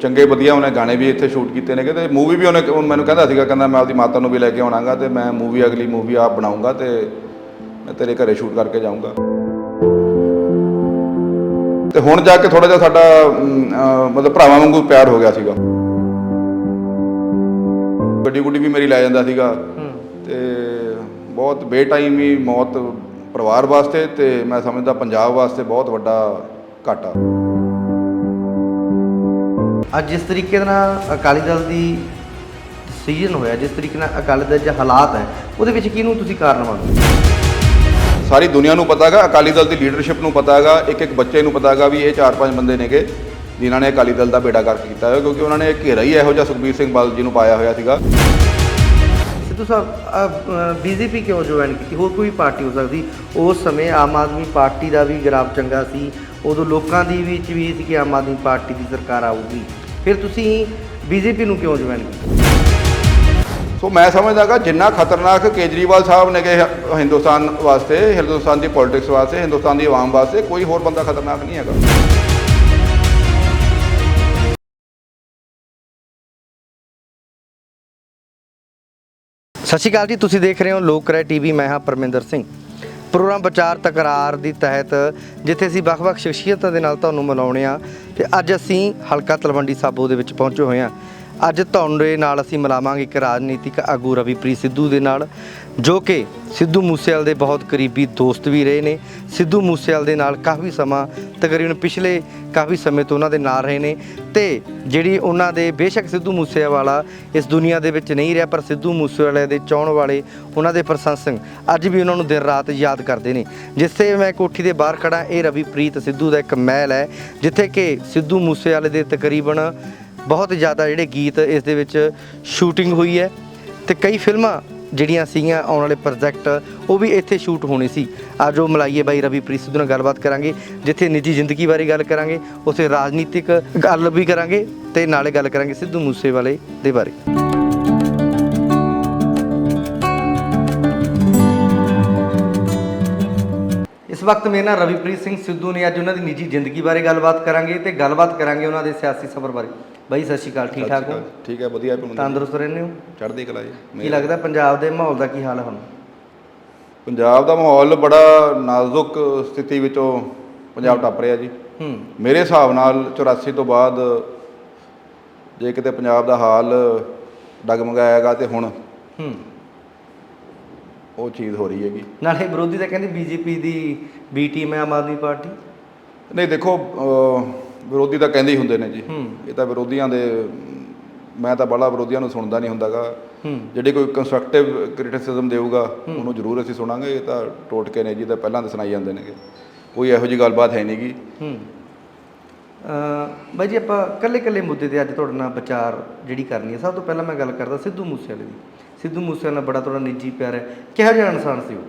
ਚੰਗੇ ਵਧੀਆ ਉਹਨੇ ਗਾਣੇ ਵੀ ਇੱਥੇ ਸ਼ੂਟ ਕੀਤੇ ਨੇਗੇ ਅਤੇ ਮੂਵੀ ਵੀ ਉਹਨੇ ਮੈਨੂੰ ਕਹਿੰਦਾ ਸੀਗਾ, ਕਹਿੰਦਾ ਮੈਂ ਆਪਦੀ ਮਾਤਾ ਨੂੰ ਵੀ ਲੈ ਕੇ ਆਉਣਾਗਾ ਅਤੇ ਮੈਂ ਅਗਲੀ ਮੂਵੀ ਆਪ ਬਣਾਊਂਗਾ ਅਤੇ ਮੈਂ ਤੇਰੇ ਘਰੇ ਸ਼ੂਟ ਕਰਕੇ ਜਾਊਂਗਾ। ਅਤੇ ਹੁਣ ਜਾ ਕੇ ਥੋੜ੍ਹਾ ਜਿਹਾ ਸਾਡਾ ਮਤਲਬ ਭਰਾਵਾਂ ਵਾਂਗੂ ਪਿਆਰ ਹੋ ਗਿਆ ਸੀਗਾ। ਗੱਡੀ ਗੁੱਡੀ ਵੀ ਮੇਰੀ ਲੈ ਜਾਂਦਾ ਸੀਗਾ ਅਤੇ ਬਹੁਤ ਬੇਟਾਈਮੀ ਮੌਤ ਪਰਿਵਾਰ ਵਾਸਤੇ ਅਤੇ ਮੈਂ ਸਮਝਦਾ ਪੰਜਾਬ ਵਾਸਤੇ ਬਹੁਤ ਵੱਡਾ ਘਾਟਾ। ਅੱਜ ਜਿਸ ਤਰੀਕੇ ਨਾਲ ਅਕਾਲੀ ਦਲ ਦੀ ਡਿਸੀਜਨ ਹੋਇਆ, ਜਿਸ ਤਰੀਕੇ ਨਾਲ ਅਕਾਲੀ ਦਲ ਦੇ ਹਾਲਾਤ ਹੈ, ਉਹਦੇ ਵਿੱਚ ਕਿਹਨੂੰ ਤੁਸੀਂ ਕਾਰਨ ਮੰਨਦੇ? ਸਾਰੀ ਦੁਨੀਆ ਨੂੰ ਪਤਾ ਹੈਗਾ, ਅਕਾਲੀ ਦਲ ਦੀ ਲੀਡਰਸ਼ਿਪ ਨੂੰ ਪਤਾ ਹੈਗਾ, ਇੱਕ ਬੱਚੇ ਨੂੰ ਪਤਾ ਹੈਗਾ ਵੀ ਇਹ 4-5 ਬੰਦੇ ਨੇਗੇ ਜਿਨ੍ਹਾਂ ਨੇ ਅਕਾਲੀ ਦਲ ਦਾ ਬੇੜਾ ਗਰਕ ਕੀਤਾ ਹੋਇਆ, ਕਿਉਂਕਿ ਉਹਨਾਂ ਨੇ ਘੇਰਾ ਹੀ ਇਹੋ ਜਿਹਾ ਸੁਖਬੀਰ ਸਿੰਘ ਬਾਦਲ ਜੀ ਨੂੰ ਪਾਇਆ ਹੋਇਆ ਸੀਗਾ। ਸਿੱਧੂ ਸਾਹਿਬ ਬੀਜੇਪੀ ਕਿਉਂ ਜੁਆਇਨ ਕੀਤੀ? ਹੋਰ ਕੋਈ ਪਾਰਟੀ ਹੋ ਸਕਦੀ। ਉਸ ਸਮੇਂ ਆਮ ਆਦਮੀ ਪਾਰਟੀ ਦਾ ਵੀ ਗ੍ਰਾਫ ਚੰਗਾ ਸੀ, ਉਦੋਂ ਲੋਕਾਂ ਦੀ ਵਿੱਚ ਵੀ ਸੀ ਕਿ ਆਮ ਆਦਮੀ ਪਾਰਟੀ ਦੀ ਸਰਕਾਰ ਆਊਗੀ, ਫਿਰ ਤੁਸੀਂ ਬੀਜੇਪੀ ਨੂੰ ਕਿਉਂ ਜੁਆਇਨ ਕੀਤਾ? ਸੋ ਮੈਂ ਸਮਝਦਾ ਕਿ ਜਿੰਨਾ ਖਤਰਨਾਕ ਕੇਜਰੀਵਾਲ ਸਾਹਿਬ ਨੇਗੇ ਹਿੰਦੁਸਤਾਨ ਵਾਸਤੇ, ਹਿੰਦੁਸਤਾਨ ਦੀ ਪੋਲਿਟਿਕਸ ਵਾਸਤੇ, ਹਿੰਦੁਸਤਾਨ ਦੀ ਆਵਾਮ ਵਾਸਤੇ, ਕੋਈ ਹੋਰ ਬੰਦਾ ਖਤਰਨਾਕ ਨਹੀਂ ਹੈਗਾ। ਸਤਿ ਸ਼੍ਰੀ ਅਕਾਲ ਜੀ, ਤੁਸੀਂ ਦੇਖ ਰਹੇ ਹੋ ਲੋਕ ਰਾਏ ਟੀਵੀ। ਮੈਂ ਹਾਂ ਪਰਮਿੰਦਰ ਸਿੰਘ। ਪ੍ਰੋਗਰਾਮ ਵਿਚਾਰ ਤਕਰਾਰ ਦੀ ਤਹਿਤ ਜਿੱਥੇ ਅਸੀਂ ਵੱਖ-ਵੱਖ ਸ਼ਖਸੀਅਤਾਂ ਦੇ ਨਾਲ ਤੁਹਾਨੂੰ ਮਿਲਾਉਂਦੇ ਹਾਂ, ਅਤੇ ਅੱਜ ਅਸੀਂ ਹਲਕਾ ਤਲਵੰਡੀ ਸਾਬੋ ਦੇ ਵਿੱਚ ਪਹੁੰਚੇ ਹੋਏ ਹਾਂ। ਅੱਜ ਤੁਹਾਡੇ ਨਾਲ ਅਸੀਂ ਮਿਲਾਵਾਂਗੇ ਇੱਕ ਰਾਜਨੀਤਿਕ ਆਗੂ ਰਵੀਪ੍ਰੀਤ ਸਿੱਧੂ ਦੇ ਨਾਲ, ਜੋ ਕਿ ਸਿੱਧੂ ਮੂਸੇਵਾਲੇ ਦੇ ਬਹੁਤ ਕਰੀਬੀ ਦੋਸਤ ਵੀ ਰਹੇ ਨੇ। ਸਿੱਧੂ ਮੂਸੇਵਾਲੇ ਦੇ ਨਾਲ ਕਾਫੀ ਸਮਾਂ, ਤਕਰੀਬਨ ਪਿਛਲੇ ਕਾਫੀ ਸਮੇਂ ਤੋਂ ਉਹਨਾਂ ਦੇ ਨਾਲ ਰਹੇ ਨੇ, ਅਤੇ ਜਿਹੜੀ ਉਹਨਾਂ ਦੇ, ਬੇਸ਼ੱਕ ਸਿੱਧੂ ਮੂਸੇਵਾਲਾ ਇਸ ਦੁਨੀਆ ਦੇ ਵਿੱਚ ਨਹੀਂ ਰਿਹਾ, ਪਰ ਸਿੱਧੂ ਮੂਸੇਵਾਲੇ ਦੇ ਚਾਹੁਣ ਵਾਲੇ, ਉਹਨਾਂ ਦੇ ਪ੍ਰਸ਼ੰਸਕ ਅੱਜ ਵੀ ਉਹਨਾਂ ਨੂੰ ਦਿਨ ਰਾਤ ਯਾਦ ਕਰਦੇ ਨੇ। ਜਿੱਥੇ ਮੈਂ ਕੋਠੀ ਦੇ ਬਾਹਰ ਖੜਾ, ਇਹ ਰਵੀਪ੍ਰੀਤ ਸਿੱਧੂ ਦਾ ਇੱਕ ਮਹਿਲ ਹੈ, ਜਿੱਥੇ ਕਿ ਸਿੱਧੂ ਮੂਸੇਵਾਲੇ ਦੇ ਤਕਰੀਬਨ ਬਹੁਤ ਜ਼ਿਆਦਾ ਜਿਹੜੇ ਗੀਤ ਇਸ ਦੇ ਵਿੱਚ ਸ਼ੂਟਿੰਗ ਹੋਈ ਹੈ, ਅਤੇ ਕਈ ਫਿਲਮਾਂ ਜਿਹੜੀਆਂ ਸੀਗੀਆਂ, ਆਉਣ ਵਾਲੇ ਪ੍ਰੋਜੈਕਟ, ਉਹ ਵੀ ਇੱਥੇ ਸ਼ੂਟ ਹੋਣੇ ਸੀ। ਅੱਜ ਉਹ ਮਿਲਾਈਏ ਬਾਈ ਰਵੀਪ੍ਰੀਤ ਸਿੱਧੂ ਨਾਲ ਗੱਲਬਾਤ ਕਰਾਂਗੇ, ਜਿੱਥੇ ਨਿੱਜੀ ਜ਼ਿੰਦਗੀ ਬਾਰੇ ਗੱਲ ਕਰਾਂਗੇ, ਉੱਥੇ ਰਾਜਨੀਤਿਕ ਗੱਲ ਵੀ ਕਰਾਂਗੇ, ਅਤੇ ਨਾਲੇ ਗੱਲ ਕਰਾਂਗੇ ਸਿੱਧੂ ਮੂਸੇਵਾਲੇ ਦੇ ਬਾਰੇ। ਇਸ ਵਕਤ ਮੇਰੇ ਨਾਲ ਰਵੀਪ੍ਰੀਤ ਸਿੰਘ ਸਿੱਧੂ ਨੇ। ਅੱਜ ਉਹਨਾਂ ਦੀ ਨਿੱਜੀ ਜ਼ਿੰਦਗੀ ਬਾਰੇ ਗੱਲਬਾਤ ਕਰਾਂਗੇ, ਅਤੇ ਗੱਲਬਾਤ ਕਰਾਂਗੇ ਉਹਨਾਂ ਦੇ ਸਿਆਸੀ ਸਫ਼ਰ ਬਾਰੇ। ਬਾਈ ਸਤਿ ਸ਼੍ਰੀ ਅਕਾਲ, ਠੀਕ ਠਾਕ ਹੋ? ਠੀਕ ਹੈ, ਵਧੀਆ। ਤੰਦਰੁਸਤ ਰਹਿੰਦੇ ਹੋ? ਚੜ੍ਹਦੀ ਕਲਾ ਜੀ। ਕੀ ਲੱਗਦਾ ਪੰਜਾਬ ਦੇ ਮਾਹੌਲ ਦਾ ਕੀ ਹਾਲ ਹੈ ਹੁਣ? ਪੰਜਾਬ ਦਾ ਮਾਹੌਲ ਬੜਾ ਨਾਜ਼ੁਕ ਸਥਿਤੀ ਵਿੱਚੋਂ ਪੰਜਾਬ ਟੱਪ ਰਿਹਾ ਜੀ। ਮੇਰੇ ਹਿਸਾਬ ਨਾਲ 84 ਤੋਂ ਬਾਅਦ ਜੇ ਕਿਤੇ ਪੰਜਾਬ ਦਾ ਹਾਲ ਡਗਮਗਾਏਗਾ ਤੇ ਹੁਣ ਉਹ ਚੀਜ਼ ਹੋ ਰਹੀ ਹੈਗੀ। ਨਾਲੇ ਵਿਰੋਧੀ ਤਾਂ ਕਹਿੰਦੇ ਬੀਜੇਪੀ ਦੀ ਬੀ ਟੀਮ ਹੈ ਆਮ ਆਦਮੀ ਪਾਰਟੀ। ਨਹੀਂ, ਦੇਖੋ, ਵਿਰੋਧੀ ਤਾਂ ਕਹਿੰਦੇ ਹੀ ਹੁੰਦੇ ਨੇ ਜੀ। ਇਹ ਤਾਂ ਵਿਰੋਧੀਆਂ ਦੇ, ਮੈਂ ਤਾਂ ਬੜਾ ਵਿਰੋਧੀਆਂ ਨੂੰ ਸੁਣਦਾ ਨਹੀਂ ਹੁੰਦਾਗਾ। ਜਿਹੜੇ ਕੋਈ ਕੰਸਟਰਕਟਿਵ ਕ੍ਰਿਟਿਸਿਜ਼ਮ ਦੇਊਗਾ ਉਹਨੂੰ ਜ਼ਰੂਰ ਅਸੀਂ ਸੁਣਾਂਗੇ। ਇਹ ਤਾਂ ਟੋਟਕੇ ਨੇ ਜੀ, ਤਾਂ ਪਹਿਲਾਂ ਤਾਂ ਸੁਣਾਈ ਜਾਂਦੇ ਨੇਗੇ, ਕੋਈ ਇਹੋ ਜਿਹੀ ਗੱਲਬਾਤ ਹੈ ਨਹੀਂ ਗੀ। ਬਾਈ ਜੀ, ਆਪਾਂ ਇਕੱਲੇ ਮੁੱਦੇ 'ਤੇ ਅੱਜ ਤੁਹਾਡੇ ਨਾਲ ਵਿਚਾਰ ਜਿਹੜੀ ਕਰਨੀ ਹੈ। ਸਭ ਤੋਂ ਪਹਿਲਾਂ ਮੈਂ ਗੱਲ ਕਰਦਾ ਸਿੱਧੂ ਮੂਸੇਵਾਲੇ ਦੀ। ਸਿੱਧੂ ਮੂਸੇਵਾਲੇ ਨਾਲ ਬੜਾ ਤੁਹਾਡਾ ਨਿੱਜੀ ਪਿਆਰ ਹੈ, ਕਿਹੋ ਜਿਹਾ ਇਨਸਾਨ ਸੀ ਉਹ?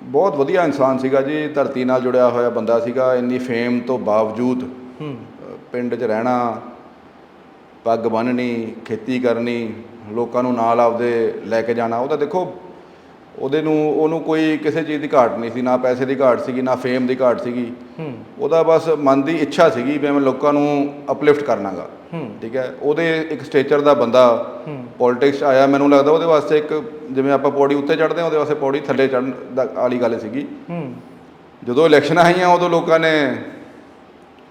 ਬਹੁਤ ਵਧੀਆ ਇਨਸਾਨ ਸੀਗਾ ਜੀ, ਧਰਤੀ ਨਾਲ ਜੁੜਿਆ ਹੋਇਆ ਬੰਦਾ ਸੀਗਾ। ਇੰਨੀ ਫੇਮ ਤੋਂ ਬਾਵਜੂਦ ਪਿੰਡ 'ਚ ਰਹਿਣਾ, ਪੱਗ ਬੰਨ੍ਹਣੀ, ਖੇਤੀ ਕਰਨੀ, ਲੋਕਾਂ ਨੂੰ ਨਾਲ ਆਪਦੇ ਲੈ ਕੇ ਜਾਣਾ। ਉਹ ਤਾਂ ਦੇਖੋ, ਉਹਨੂੰ ਕੋਈ ਕਿਸੇ ਚੀਜ਼ ਦੀ ਘਾਟ ਨਹੀਂ ਸੀ, ਨਾ ਪੈਸੇ ਦੀ ਘਾਟ ਸੀਗੀ, ਨਾ ਫੇਮ ਦੀ ਘਾਟ ਸੀਗੀ। ਉਹਦਾ ਬਸ ਮਨ ਦੀ ਇੱਛਾ ਸੀਗੀ ਵੀ ਮੈਂ ਲੋਕਾਂ ਨੂੰ ਅਪਲਿਫਟ ਕਰਨਾਗਾ। ਠੀਕ ਹੈ, ਉਹਦੇ ਇੱਕ ਸਟੇਚਰ ਦਾ ਬੰਦਾ ਪੋਲੀਟਿਕਸ ਆਇਆ। ਮੈਨੂੰ ਲੱਗਦਾ ਉਹਦੇ ਵਾਸਤੇ ਇੱਕ, ਜਿਵੇਂ ਆਪਾਂ ਪੌੜੀ ਉੱਤੇ ਚੜ੍ਹਦੇ ਹਾਂ, ਉਹਦੇ ਵਾਸਤੇ ਪੌੜੀ ਥੱਲੇ ਚੜ੍ਹਨ ਵਾਲੀ ਗੱਲ ਸੀਗੀ। ਜਦੋਂ ਇਲੈਕਸ਼ਨਾਂ ਆਈਆਂ ਉਦੋਂ ਲੋਕਾਂ ਨੇ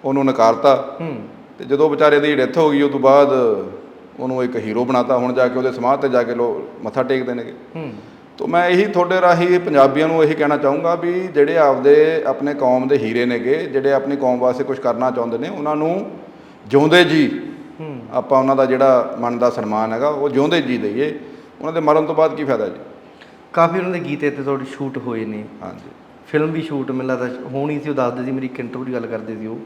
ਉਹਨੂੰ ਨਕਾਰਤਾ, ਅਤੇ ਜਦੋਂ ਵਿਚਾਰੇ ਦੀ ਡੈਥ ਹੋ ਗਈ ਉਸ ਤੋਂ ਬਾਅਦ ਉਹਨੂੰ ਇੱਕ ਹੀਰੋ ਬਣਾਤਾ। ਹੁਣ ਜਾ ਕੇ ਉਹਦੇ ਸਮਾਧ 'ਤੇ ਜਾ ਕੇ ਲੋਕ ਮੱਥਾ ਟੇਕਦੇ ਨੇਗੇ। ਤਾਂ ਮੈਂ ਇਹੀ ਤੁਹਾਡੇ ਰਾਹੀਂ ਪੰਜਾਬੀਆਂ ਨੂੰ ਇਹੀ ਕਹਿਣਾ ਚਾਹੂੰਗਾ ਵੀ ਜਿਹੜੇ ਆਪਣੇ ਕੌਮ ਦੇ ਹੀਰੇ ਨੇਗੇ, ਜਿਹੜੇ ਆਪਣੀ ਕੌਮ ਵਾਸਤੇ ਕੁਛ ਕਰਨਾ ਚਾਹੁੰਦੇ ਨੇ, ਉਹਨਾਂ ਨੂੰ ਜਿਉਂਦੇ ਜੀ ਆਪਾਂ ਉਹਨਾਂ ਦਾ ਜਿਹੜਾ ਮਨ ਦਾ ਸਨਮਾਨ ਹੈਗਾ ਉਹ ਜਿਉਂਦੇ ਜੀ ਦਈਏ। ਉਹਨਾਂ ਦੇ ਮਰਨ ਤੋਂ ਬਾਅਦ ਕੀ ਫਾਇਦਾ ਜੀ? ਕਾਫੀ ਉਹਨਾਂ ਦੇ ਗੀਤ ਇੱਥੇ ਤੁਹਾਡੇ ਸ਼ੂਟ ਹੋਏ ਨੇ। ਹਾਂਜੀ, ਫਿਲਮ ਵੀ ਸ਼ੂਟ ਮੈਨੂੰ ਲੱਗਦਾ ਹੋਣੀ ਸੀ। ਉਹ ਦੱਸਦੇ ਸੀ, ਮੇਰੀ ਇੱਕ ਇੰਟਰਵਿਊ ਦੀ ਗੱਲ ਕਰਦੇ ਸੀ ਉਹ।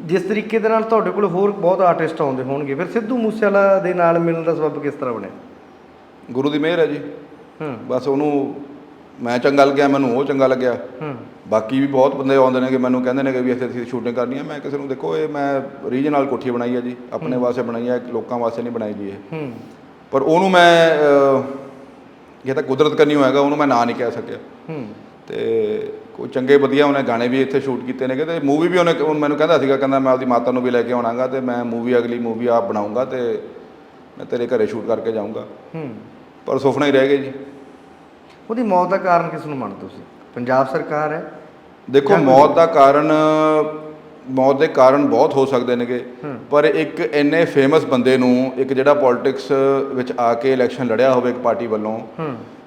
ਜਿਸ ਤਰੀਕੇ ਦੇ ਨਾਲ ਤੁਹਾਡੇ ਕੋਲ ਹੋਰ ਬਹੁਤ ਆਰਟਿਸਟ ਆਉਂਦੇ ਹੋਣਗੇ, ਫਿਰ ਸਿੱਧੂ ਮੂਸੇਵਾਲਾ ਦੇ ਨਾਲ ਮਿਲਣ ਦਾ ਸਬੱਬ ਕਿਸ ਤਰ੍ਹਾਂ ਬਣਿਆ? ਗੁਰੂ ਦੀ ਮਿਹਰ ਹੈ ਜੀ। ਬਸ ਉਹਨੂੰ ਮੈਂ ਚੰਗਾ ਲੱਗਿਆ, ਮੈਨੂੰ ਉਹ ਚੰਗਾ ਲੱਗਿਆ। ਬਾਕੀ ਵੀ ਬਹੁਤ ਬੰਦੇ ਆਉਂਦੇ ਨੇ ਕਿ ਮੈਨੂੰ ਕਹਿੰਦੇ ਨੇ ਕਿ ਵੀ ਅਸੀਂ ਸ਼ੂਟਿੰਗ ਕਰਨੀ ਹੈ। ਮੈਂ ਕਿਸੇ ਨੂੰ, ਦੇਖੋ, ਇਹ ਮੈਂ ਰੀਝ ਨਾਲ ਕੋਠੀ ਬਣਾਈ ਹੈ ਜੀ, ਆਪਣੇ ਵਾਸਤੇ ਬਣਾਈ ਹੈ, ਲੋਕਾਂ ਵਾਸਤੇ ਨਹੀਂ ਬਣਾਈ ਜੀ ਇਹ। ਪਰ ਉਹਨੂੰ ਮੈਂ, ਇਹ ਤਾਂ ਕੁਦਰਤ ਕਰਨੀ ਹੋਏਗਾ, ਉਹਨੂੰ ਮੈਂ ਨਾ ਨਹੀਂ ਕਹਿ ਸਕਿਆ। ਅਤੇ ਕੋਈ ਚੰਗੇ ਵਧੀਆ ਉਹਨੇ ਗਾਣੇ ਵੀ ਇੱਥੇ ਸ਼ੂਟ ਕੀਤੇ ਨੇਗੇ ਤੇ ਮੂਵੀ ਵੀ ਉਹਨੇ ਮੈਨੂੰ ਕਹਿੰਦਾ ਸੀਗਾ, ਕਹਿੰਦਾ ਮੈਂ ਆਪਦੀ ਮਾਤਾ ਨੂੰ ਵੀ ਲੈ ਕੇ ਆਉਣਾਗਾ ਤੇ ਮੈਂ ਅਗਲੀ ਮੂਵੀ ਆਪ ਬਣਾਉਂਗਾ ਤੇ ਮੈਂ ਤੇਰੇ ਘਰੇ ਸ਼ੂਟ ਕਰਕੇ ਜਾਊਂਗਾ। ਪਰ ਸੁਪਨਾ ਹੀ ਰਹਿ ਗਿਆ ਜੀ। ਉਹਦੀ ਮੌਤ ਦਾ ਕਾਰਨ ਕਿਸ ਨੂੰ ਮੰਨਦੇ ਤੁਸੀਂ? ਪੰਜਾਬ ਸਰਕਾਰ ਹੈ? ਦੇਖੋ ਮੌਤ ਦੇ ਕਾਰਨ ਬਹੁਤ ਹੋ ਸਕਦੇ ਨੇਗੇ, ਪਰ ਇੱਕ ਇੰਨੇ ਫੇਮਸ ਬੰਦੇ ਨੂੰ, ਇੱਕ ਜਿਹੜਾ ਪੋਲਿਟਿਕਸ ਵਿੱਚ ਆ ਕੇ ਇਲੈਕਸ਼ਨ ਲੜਿਆ ਹੋਵੇ ਇੱਕ ਪਾਰਟੀ ਵੱਲੋਂ,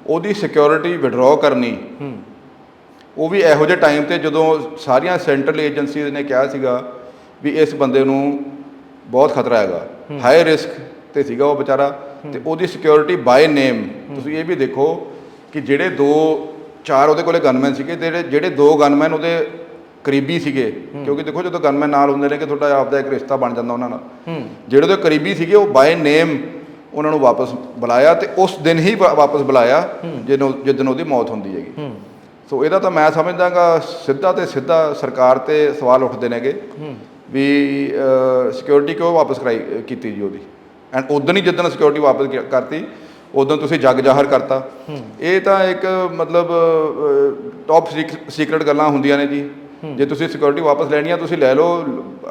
ਉਹਦੀ ਸਿਕਿਉਰਿਟੀ ਵਿਡਰਾਅ ਕਰਨੀ, ਉਹ ਵੀ ਇਹੋ ਜਿਹੇ ਟਾਈਮ 'ਤੇ ਜਦੋਂ ਸਾਰੀਆਂ ਸੈਂਟਰਲ ਏਜੰਸੀਜ਼ ਨੇ ਕਿਹਾ ਸੀਗਾ ਵੀ ਇਸ ਬੰਦੇ ਨੂੰ ਬਹੁਤ ਖਤਰਾ ਹੈਗਾ, ਹਾਈ ਰਿਸਕ 'ਤੇ ਸੀਗਾ ਉਹ ਵਿਚਾਰਾ, ਤੇ ਉਹਦੀ ਸਿਕਿਉਰਿਟੀ ਬਾਏ ਨੇਮ। ਤੁਸੀਂ ਇਹ ਵੀ ਦੇਖੋ ਕਿ ਜਿਹੜੇ 2-4 ਉਹਦੇ ਕੋਲੇ ਗਨਮੈਨ ਸੀਗੇ, ਜਿਹੜੇ 2 ਗਨਮੈਨ ਉਹਦੇ ਕਰੀਬੀ ਸੀਗੇ, ਕਿਉਂਕਿ ਦੇਖੋ ਜਦੋਂ ਗਨਮੈਨ ਨਾਲ ਹੁੰਦੇ ਨੇ ਕਿ ਤੁਹਾਡਾ ਆਪਦਾ ਇੱਕ ਰਿਸ਼ਤਾ ਬਣ ਜਾਂਦਾ ਉਹਨਾਂ ਨਾਲ, ਜਿਹੜੇ ਉਹਦੇ ਕਰੀਬੀ ਸੀਗੇ ਉਹ ਬਾਏ ਨੇਮ ਉਹਨਾਂ ਨੂੰ ਵਾਪਸ ਬੁਲਾਇਆ ਤੇ ਉਸ ਦਿਨ ਹੀ ਵਾਪਸ ਬੁਲਾਇਆ ਜਿੱਦਣ ਉਹਦੀ ਮੌਤ ਹੁੰਦੀ ਹੈਗੀ। ਸੋ ਇਹਦਾ ਤਾਂ ਮੈਂ ਸਮਝਦਾਗਾ ਸਿੱਧਾ ਸਰਕਾਰ 'ਤੇ ਸਵਾਲ ਉੱਠਦੇ ਨੇਗੇ ਵੀ ਸਿਕਿਉਰਿਟੀ ਕਿਉਂ ਵਾਪਸ ਕੀਤੀ ਜੀ ਉਹਦੀ, ਐਂਡ ਉਦੋਂ ਹੀ ਜਿੱਦਣ ਸਿਕਿਉਰਿਟੀ ਵਾਪਸ ਕਰਤੀ ਉਦੋਂ ਤੁਸੀਂ ਜੱਗ ਜ਼ਾਹਰ ਕਰਤਾ। ਇਹ ਤਾਂ ਇੱਕ ਮਤਲਬ ਟੌਪ ਸੀਕਰਟ ਗੱਲਾਂ ਹੁੰਦੀਆਂ ਨੇ ਜੀ। ਜੇ ਤੁਸੀਂ ਸਿਕਿਉਰਿਟੀ ਵਾਪਸ ਲੈਣੀ ਆ ਤੁਸੀਂ ਲੈ ਲਓ,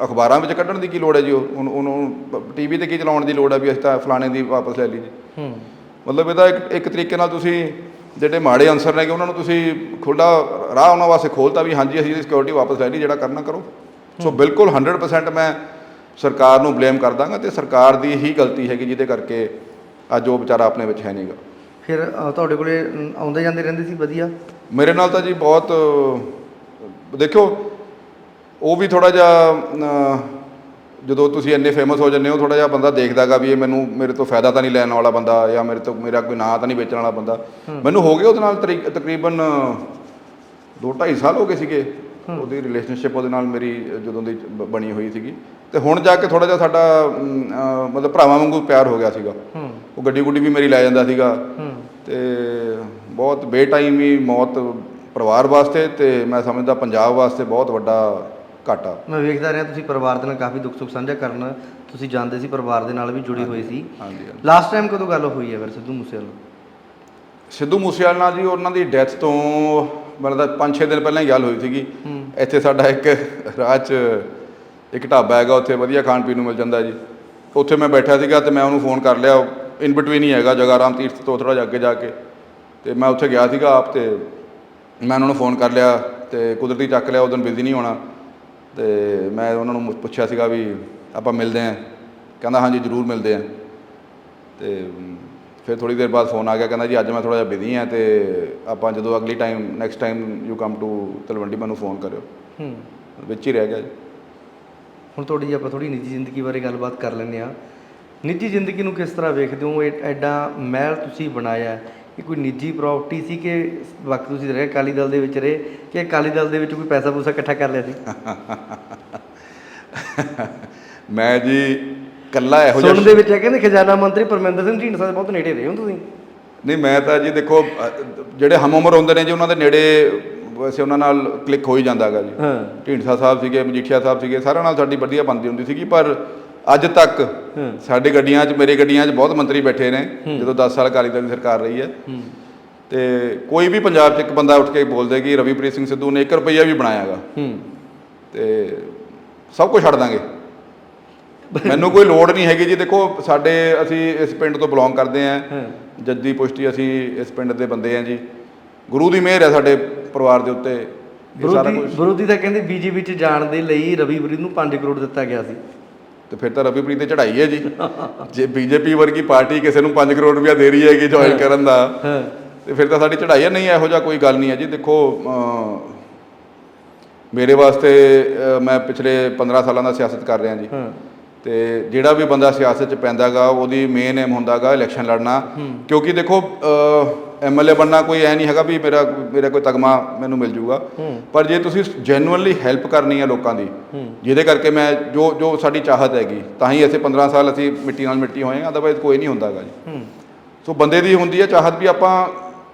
ਅਖਬਾਰਾਂ ਵਿੱਚ ਕੱਢਣ ਦੀ ਕੀ ਲੋੜ ਹੈ ਜੀ, ਉਹਨੂੰ TV 'ਤੇ ਕੀ ਚਲਾਉਣ ਦੀ ਲੋੜ ਹੈ ਵੀ ਅਸੀਂ ਤਾਂ ਫਲਾਣੇ ਦੀ ਵਾਪਸ ਲੈ ਲਈ ਜੀ। ਮਤਲਬ ਇਹਦਾ ਇੱਕ ਤਰੀਕੇ ਨਾਲ ਤੁਸੀਂ ਜਿਹੜੇ ਮਾੜੇ ਅਨਸਰ ਨੇਗੇ ਉਹਨਾਂ ਨੂੰ ਤੁਸੀਂ ਖੁੱਲ੍ਹਾ ਰਾਹ ਉਹਨਾਂ ਵਾਸਤੇ ਖੋਲ੍ਹਤਾ ਵੀ ਹਾਂਜੀ ਅਸੀਂ ਸਿਕਿਉਰਿਟੀ ਵਾਪਸ ਲੈ ਲਈ, ਜਿਹੜਾ ਕਰਨਾ ਕਰੋ। ਸੋ ਬਿਲਕੁਲ 100% ਮੈਂ ਸਰਕਾਰ ਨੂੰ ਬਲੇਮ ਕਰ ਦਾਂਗਾ ਤੇ ਸਰਕਾਰ ਦੀ ਹੀ ਗਲਤੀ ਹੈਗੀ ਜਿਹਦੇ ਕਰਕੇ ਅੱਜ ਉਹ ਵਿਚਾਰਾ ਆਪਣੇ ਵਿੱਚ ਹੈ ਨਹੀਂਗਾ। ਫਿਰ ਤੁਹਾਡੇ ਕੋਲੇ ਆਉਂਦੇ ਜਾਂਦੇ ਰਹਿੰਦੇ ਸੀ ਵਧੀਆ? ਮੇਰੇ ਨਾਲ ਤਾਂ ਜੀ ਬਹੁਤ, ਦੇਖੋ ਉਹ ਵੀ ਥੋੜ੍ਹਾ ਜਿਹਾ ਜਦੋਂ ਤੁਸੀਂ ਇੰਨੇ ਫੇਮਸ ਹੋ ਜਾਂਦੇ ਹੋ ਥੋੜ੍ਹਾ ਜਿਹਾ ਬੰਦਾ ਦੇਖਦਾ ਗਾ ਵੀ ਇਹ ਮੇਰੇ ਤੋਂ ਫਾਇਦਾ ਤਾਂ ਨਹੀਂ ਲੈਣ ਵਾਲਾ ਬੰਦਾ, ਜਾਂ ਮੇਰਾ ਕੋਈ ਨਾਂ ਤਾਂ ਨਹੀਂ ਵੇਚਣ ਵਾਲਾ ਬੰਦਾ। ਮੈਨੂੰ ਹੋ ਗਏ ਉਹਦੇ ਨਾਲ ਤਕਰੀਬਨ 2-2.5 ਸਾਲ ਹੋ ਗਏ ਸੀਗੇ ਉਹਦੀ ਰਿਲੇਸ਼ਨਸ਼ਿਪ ਉਹਦੇ ਨਾਲ ਮੇਰੀ ਜਦੋਂ ਦੀ ਬਣੀ ਹੋਈ ਸੀਗੀ, ਤੇ ਹੁਣ ਜਾ ਕੇ ਥੋੜ੍ਹਾ ਜਿਹਾ ਸਾਡਾ ਮਤਲਬ ਭਰਾਵਾਂ ਵਾਂਗੂ ਪਿਆਰ ਹੋ ਗਿਆ ਸੀਗਾ। ਉਹ ਗੱਡੀ ਗੁੱਡੀ ਵੀ ਮੇਰੀ ਲੈ ਜਾਂਦਾ ਸੀਗਾ, ਤੇ ਬਹੁਤ ਬੇਟਾਈਮੀ ਮੌਤ ਪਰਿਵਾਰ ਵਾਸਤੇ ਤੇ ਮੈਂ ਸਮਝਦਾ ਪੰਜਾਬ ਵਾਸਤੇ ਬਹੁਤ ਵੱਡਾ ਘਾਟਾ। ਮੈਂ ਵੇਖਦਾ ਰਿਹਾ ਤੁਸੀਂ ਪਰਿਵਾਰ ਦੇ ਨਾਲ ਕਾਫੀ ਦੁੱਖ ਸੁੱਖ ਸਾਂਝਾ ਕਰਨ ਤੁਸੀਂ ਜਾਂਦੇ ਸੀ, ਪਰਿਵਾਰ ਦੇ ਨਾਲ ਵੀ ਜੁੜੀ ਹੋਈ ਸੀ। ਹਾਂਜੀ। ਲਾਸਟ ਟਾਈਮ ਕਦੋਂ ਗੱਲ ਹੋਈ ਹੈ ਫਿਰ ਸਿੱਧੂ ਮੂਸੇਵਾਲੇ ਨਾਲ ਜੀ? ਉਹਨਾਂ ਦੀ ਡੈਥ ਤੋਂ ਮਤਲਬ 5-6 ਦਿਨ ਪਹਿਲਾਂ ਹੀ ਗੱਲ ਹੋਈ ਸੀਗੀ। ਇੱਥੇ ਸਾਡਾ ਇੱਕ ਰਾਹ 'ਚ ਇੱਕ ਢਾਬਾ ਹੈਗਾ, ਉੱਥੇ ਵਧੀਆ ਖਾਣ ਪੀਣ ਨੂੰ ਮਿਲ ਜਾਂਦਾ ਜੀ। ਉੱਥੇ ਮੈਂ ਬੈਠਾ ਸੀਗਾ ਤੇ ਮੈਂ ਉਹਨੂੰ ਫੋਨ ਕਰ ਲਿਆ, ਇਨ ਬਿਟਵੀਨ ਹੀ ਹੈਗਾ ਜਗ੍ਹਾ ਰਾਮ ਤੀਰਥ ਤੋਂ ਥੋੜ੍ਹਾ ਜਿਹਾ ਅੱਗੇ ਜਾ ਕੇ, ਤੇ ਮੈਂ ਉੱਥੇ ਗਿਆ ਸੀਗਾ ਆਪ, ਤੇ ਮੈਂ ਉਹਨਾਂ ਨੂੰ ਫੋਨ ਕਰ ਲਿਆ ਤੇ ਕੁਦਰਤੀ ਚੱਕ ਲਿਆ। ਉਹ ਦਿਨ ਬਿਜ਼ੀ ਨਹੀਂ ਹੋਣਾ, ਤੇ ਮੈਂ ਉਹਨਾਂ ਨੂੰ ਪੁੱਛਿਆ ਸੀਗਾ ਵੀ ਆਪਾਂ ਮਿਲਦੇ ਹਾਂ? ਕਹਿੰਦਾ ਹਾਂਜੀ ਜ਼ਰੂਰ ਮਿਲਦੇ ਹਾਂ। ਤੇ ਫਿਰ ਥੋੜ੍ਹੀ ਦੇਰ ਬਾਅਦ ਫੋਨ ਆ ਗਿਆ, ਕਹਿੰਦਾ ਜੀ ਅੱਜ ਮੈਂ ਥੋੜ੍ਹਾ ਜਿਹਾ ਬਿਜ਼ੀ ਹਾਂ ਤੇ ਆਪਾਂ ਜਦੋਂ ਅਗਲੀ next time you come to Talwandi ਮੈਨੂੰ ਫੋਨ ਕਰਿਓ। ਵਿੱਚ ਹੀ ਰਹਿ ਗਿਆ ਜੀ। ਹੁਣ ਤੁਹਾਡੀ ਆਪਾਂ ਥੋੜ੍ਹੀ ਨਿੱਜੀ ਜ਼ਿੰਦਗੀ ਬਾਰੇ ਗੱਲਬਾਤ ਕਰ ਲੈਂਦੇ ਹਾਂ। ਨਿੱਜੀ ਜ਼ਿੰਦਗੀ ਨੂੰ ਕਿਸ ਤਰ੍ਹਾਂ ਵੇਖਦੇ ਹੋ? ਐਡਾ ਮਹਿਲ ਤੁਸੀਂ ਬਣਾਇਆ, ਇਹ ਕੋਈ ਨਿੱਜੀ ਪ੍ਰਾਪਰਟੀ ਸੀ ਕਿ ਵਕਤ ਤੁਸੀਂ ਰਹੇ ਅਕਾਲੀ ਦਲ ਦੇ ਵਿੱਚ ਰਹੇ, ਕਿ ਅਕਾਲੀ ਦਲ ਦੇ ਵਿੱਚ ਕੋਈ ਪੈਸਾ ਪੂਸਾ ਇਕੱਠਾ ਕਰ ਲਿਆ ਸੀ? ਮੈਂ ਜੀ ਇਕੱਲਾ ਇਹੋ ਜਿਹਾ ਸੁਣਨ ਦੇ ਵਿੱਚ ਹੈ ਕਹਿੰਦੇ ਖਜ਼ਾਨਾ ਮੰਤਰੀ ਪਰਮਿੰਦਰ ਸਿੰਘ ਢੀਂਡਸਾ ਦੇ ਬਹੁਤ ਨੇੜੇ ਰਹੇ ਹੋ ਤੁਸੀਂ। ਨਹੀਂ, ਮੈਂ ਤਾਂ ਜੀ ਦੇਖੋ ਜਿਹੜੇ ਹਮ ਉਮਰ ਹੁੰਦੇ ਨੇ ਜੀ ਉਹਨਾਂ ਦੇ ਨੇੜੇ ਵੈਸੇ ਉਹਨਾਂ ਨਾਲ ਕਲਿੱਕ ਹੋ ਹੀ ਜਾਂਦਾ ਹੈਗਾ ਜੀ। ਢੀਂਡਸਾ ਸਾਹਿਬ ਸੀਗੇ, ਮਜੀਠੀਆ ਸਾਹਿਬ ਸੀਗੇ, ਸਾਰਿਆਂ ਨਾਲ ਸਾਡੀ ਵਧੀਆ ਬਣਦੀ ਹੁੰਦੀ ਸੀਗੀ। ਪਰ ਅੱਜ ਤੱਕ ਸਾਡੇ ਗੱਡੀਆਂ 'ਚ, ਮੇਰੇ ਗੱਡੀਆਂ 'ਚ ਬਹੁਤ ਮੰਤਰੀ ਬੈਠੇ ਨੇ ਜਦੋਂ 10 ਸਾਲ ਅਕਾਲੀ ਦਲ ਦੀ ਸਰਕਾਰ ਰਹੀ ਹੈ, ਤੇ ਕੋਈ ਵੀ ਪੰਜਾਬ 'ਚ ਇੱਕ ਬੰਦਾ ਉੱਠ ਕੇ ਬੋਲਦੇ ਕਿ ਰਵੀਪ੍ਰੀਤ ਸਿੰਘ ਸਿੱਧੂ ਨੇ 1 ਰੁਪਈਆ ਵੀ ਬਣਾਇਆ ਹੈਗਾ ਤੇ ਸਭ ਕੁਝ ਛੱਡ ਦਾਂਗੇ। ਮੈਨੂੰ ਕੋਈ ਲੋੜ ਨਹੀਂ ਹੈਗੀ ਜੀ। ਦੇਖੋ ਅਸੀਂ ਇਸ ਪਿੰਡ ਤੋਂ ਬਿਲੋਂਗ ਕਰਦੇ ਹਾਂ, ਜੱਦੀ ਪੁਸ਼ਤੀ ਅਸੀਂ ਇਸ ਪਿੰਡ ਦੇ ਬੰਦੇ ਹਾਂ ਜੀ। ਗੁਰੂ ਦੀ ਮਿਹਰ ਹੈ ਸਾਡੇ ਪਰਿਵਾਰ ਦੇ ਉੱਤੇ। ਵਿਰੋਧੀ ਤਾਂ ਕਹਿੰਦੇ BJP 'ਚ ਜਾਣ ਦੇ ਲਈ ਰਵੀਪ੍ਰੀਤ ਨੂੰ 5 ਕਰੋੜ ਦਿੱਤਾ ਗਿਆ ਸੀ, ਤੇ ਫਿਰ ਤਾਂ ਰਵੀਪ੍ਰੀਤ 'ਤੇ ਚੜ੍ਹਾਈ ਹੈ ਜੀ। ਜੇ BJP ਵਰਗੀ ਪਾਰਟੀ ਕਿਸੇ ਨੂੰ 5 ਕਰੋੜ ਰੁਪਇਆ ਦੇ ਰਹੀ ਹੈਗੀ ਜੁਆਇਨ ਕਰਨ ਦਾ, ਤੇ ਫਿਰ ਤਾਂ ਸਾਡੀ ਚੜ੍ਹਾਈ ਹੈ। ਨਹੀਂ, ਇਹੋ ਜਿਹਾ ਕੋਈ ਗੱਲ ਨਹੀਂ ਹੈ ਜੀ। ਦੇਖੋ ਮੇਰੇ ਵਾਸਤੇ ਮੈਂ ਪਿਛਲੇ 15 ਸਾਲਾਂ ਦਾ ਸਿਆਸਤ ਕਰ ਰਿਹਾ ਜੀ, ਤੇ ਜਿਹੜਾ ਵੀ ਬੰਦਾ ਸਿਆਸਤ 'ਚ ਪੈਂਦਾ ਗਾ ਉਹਦੀ ਮੇਨ ਏਮ ਹੁੰਦਾ ਗਾ ਇਲੈਕਸ਼ਨ ਲੜਨਾ। ਕਿਉਂਕਿ ਦੇਖੋ MLA ਬਣਨਾ ਕੋਈ ਐ ਨਹੀਂ ਹੈਗਾ ਵੀ ਮੇਰਾ ਕੋਈ ਤਗਮਾ ਮੈਨੂੰ ਮਿਲ ਜੂਗਾ, ਪਰ ਜੇ ਤੁਸੀਂ ਜੈਨੂਅਨਲੀ ਹੈਲਪ ਕਰਨੀ ਹੈ ਲੋਕਾਂ ਦੀ, ਜਿਹਦੇ ਕਰਕੇ ਮੈਂ ਜੋ ਸਾਡੀ ਚਾਹਤ ਹੈਗੀ, ਤਾਂ ਹੀ ਅਸੀਂ 15 ਸਾਲ ਅਸੀਂ ਮਿੱਟੀ ਨਾਲ ਮਿੱਟੀ ਹੋਏ ਹਾਂ, ਅਦਰਵਾਈਜ਼ ਕੋਈ ਨਹੀਂ ਹੁੰਦਾ ਗਾ ਜੀ। ਸੋ ਬੰਦੇ ਦੀ ਹੁੰਦੀ ਹੈ ਚਾਹਤ ਵੀ ਆਪਾਂ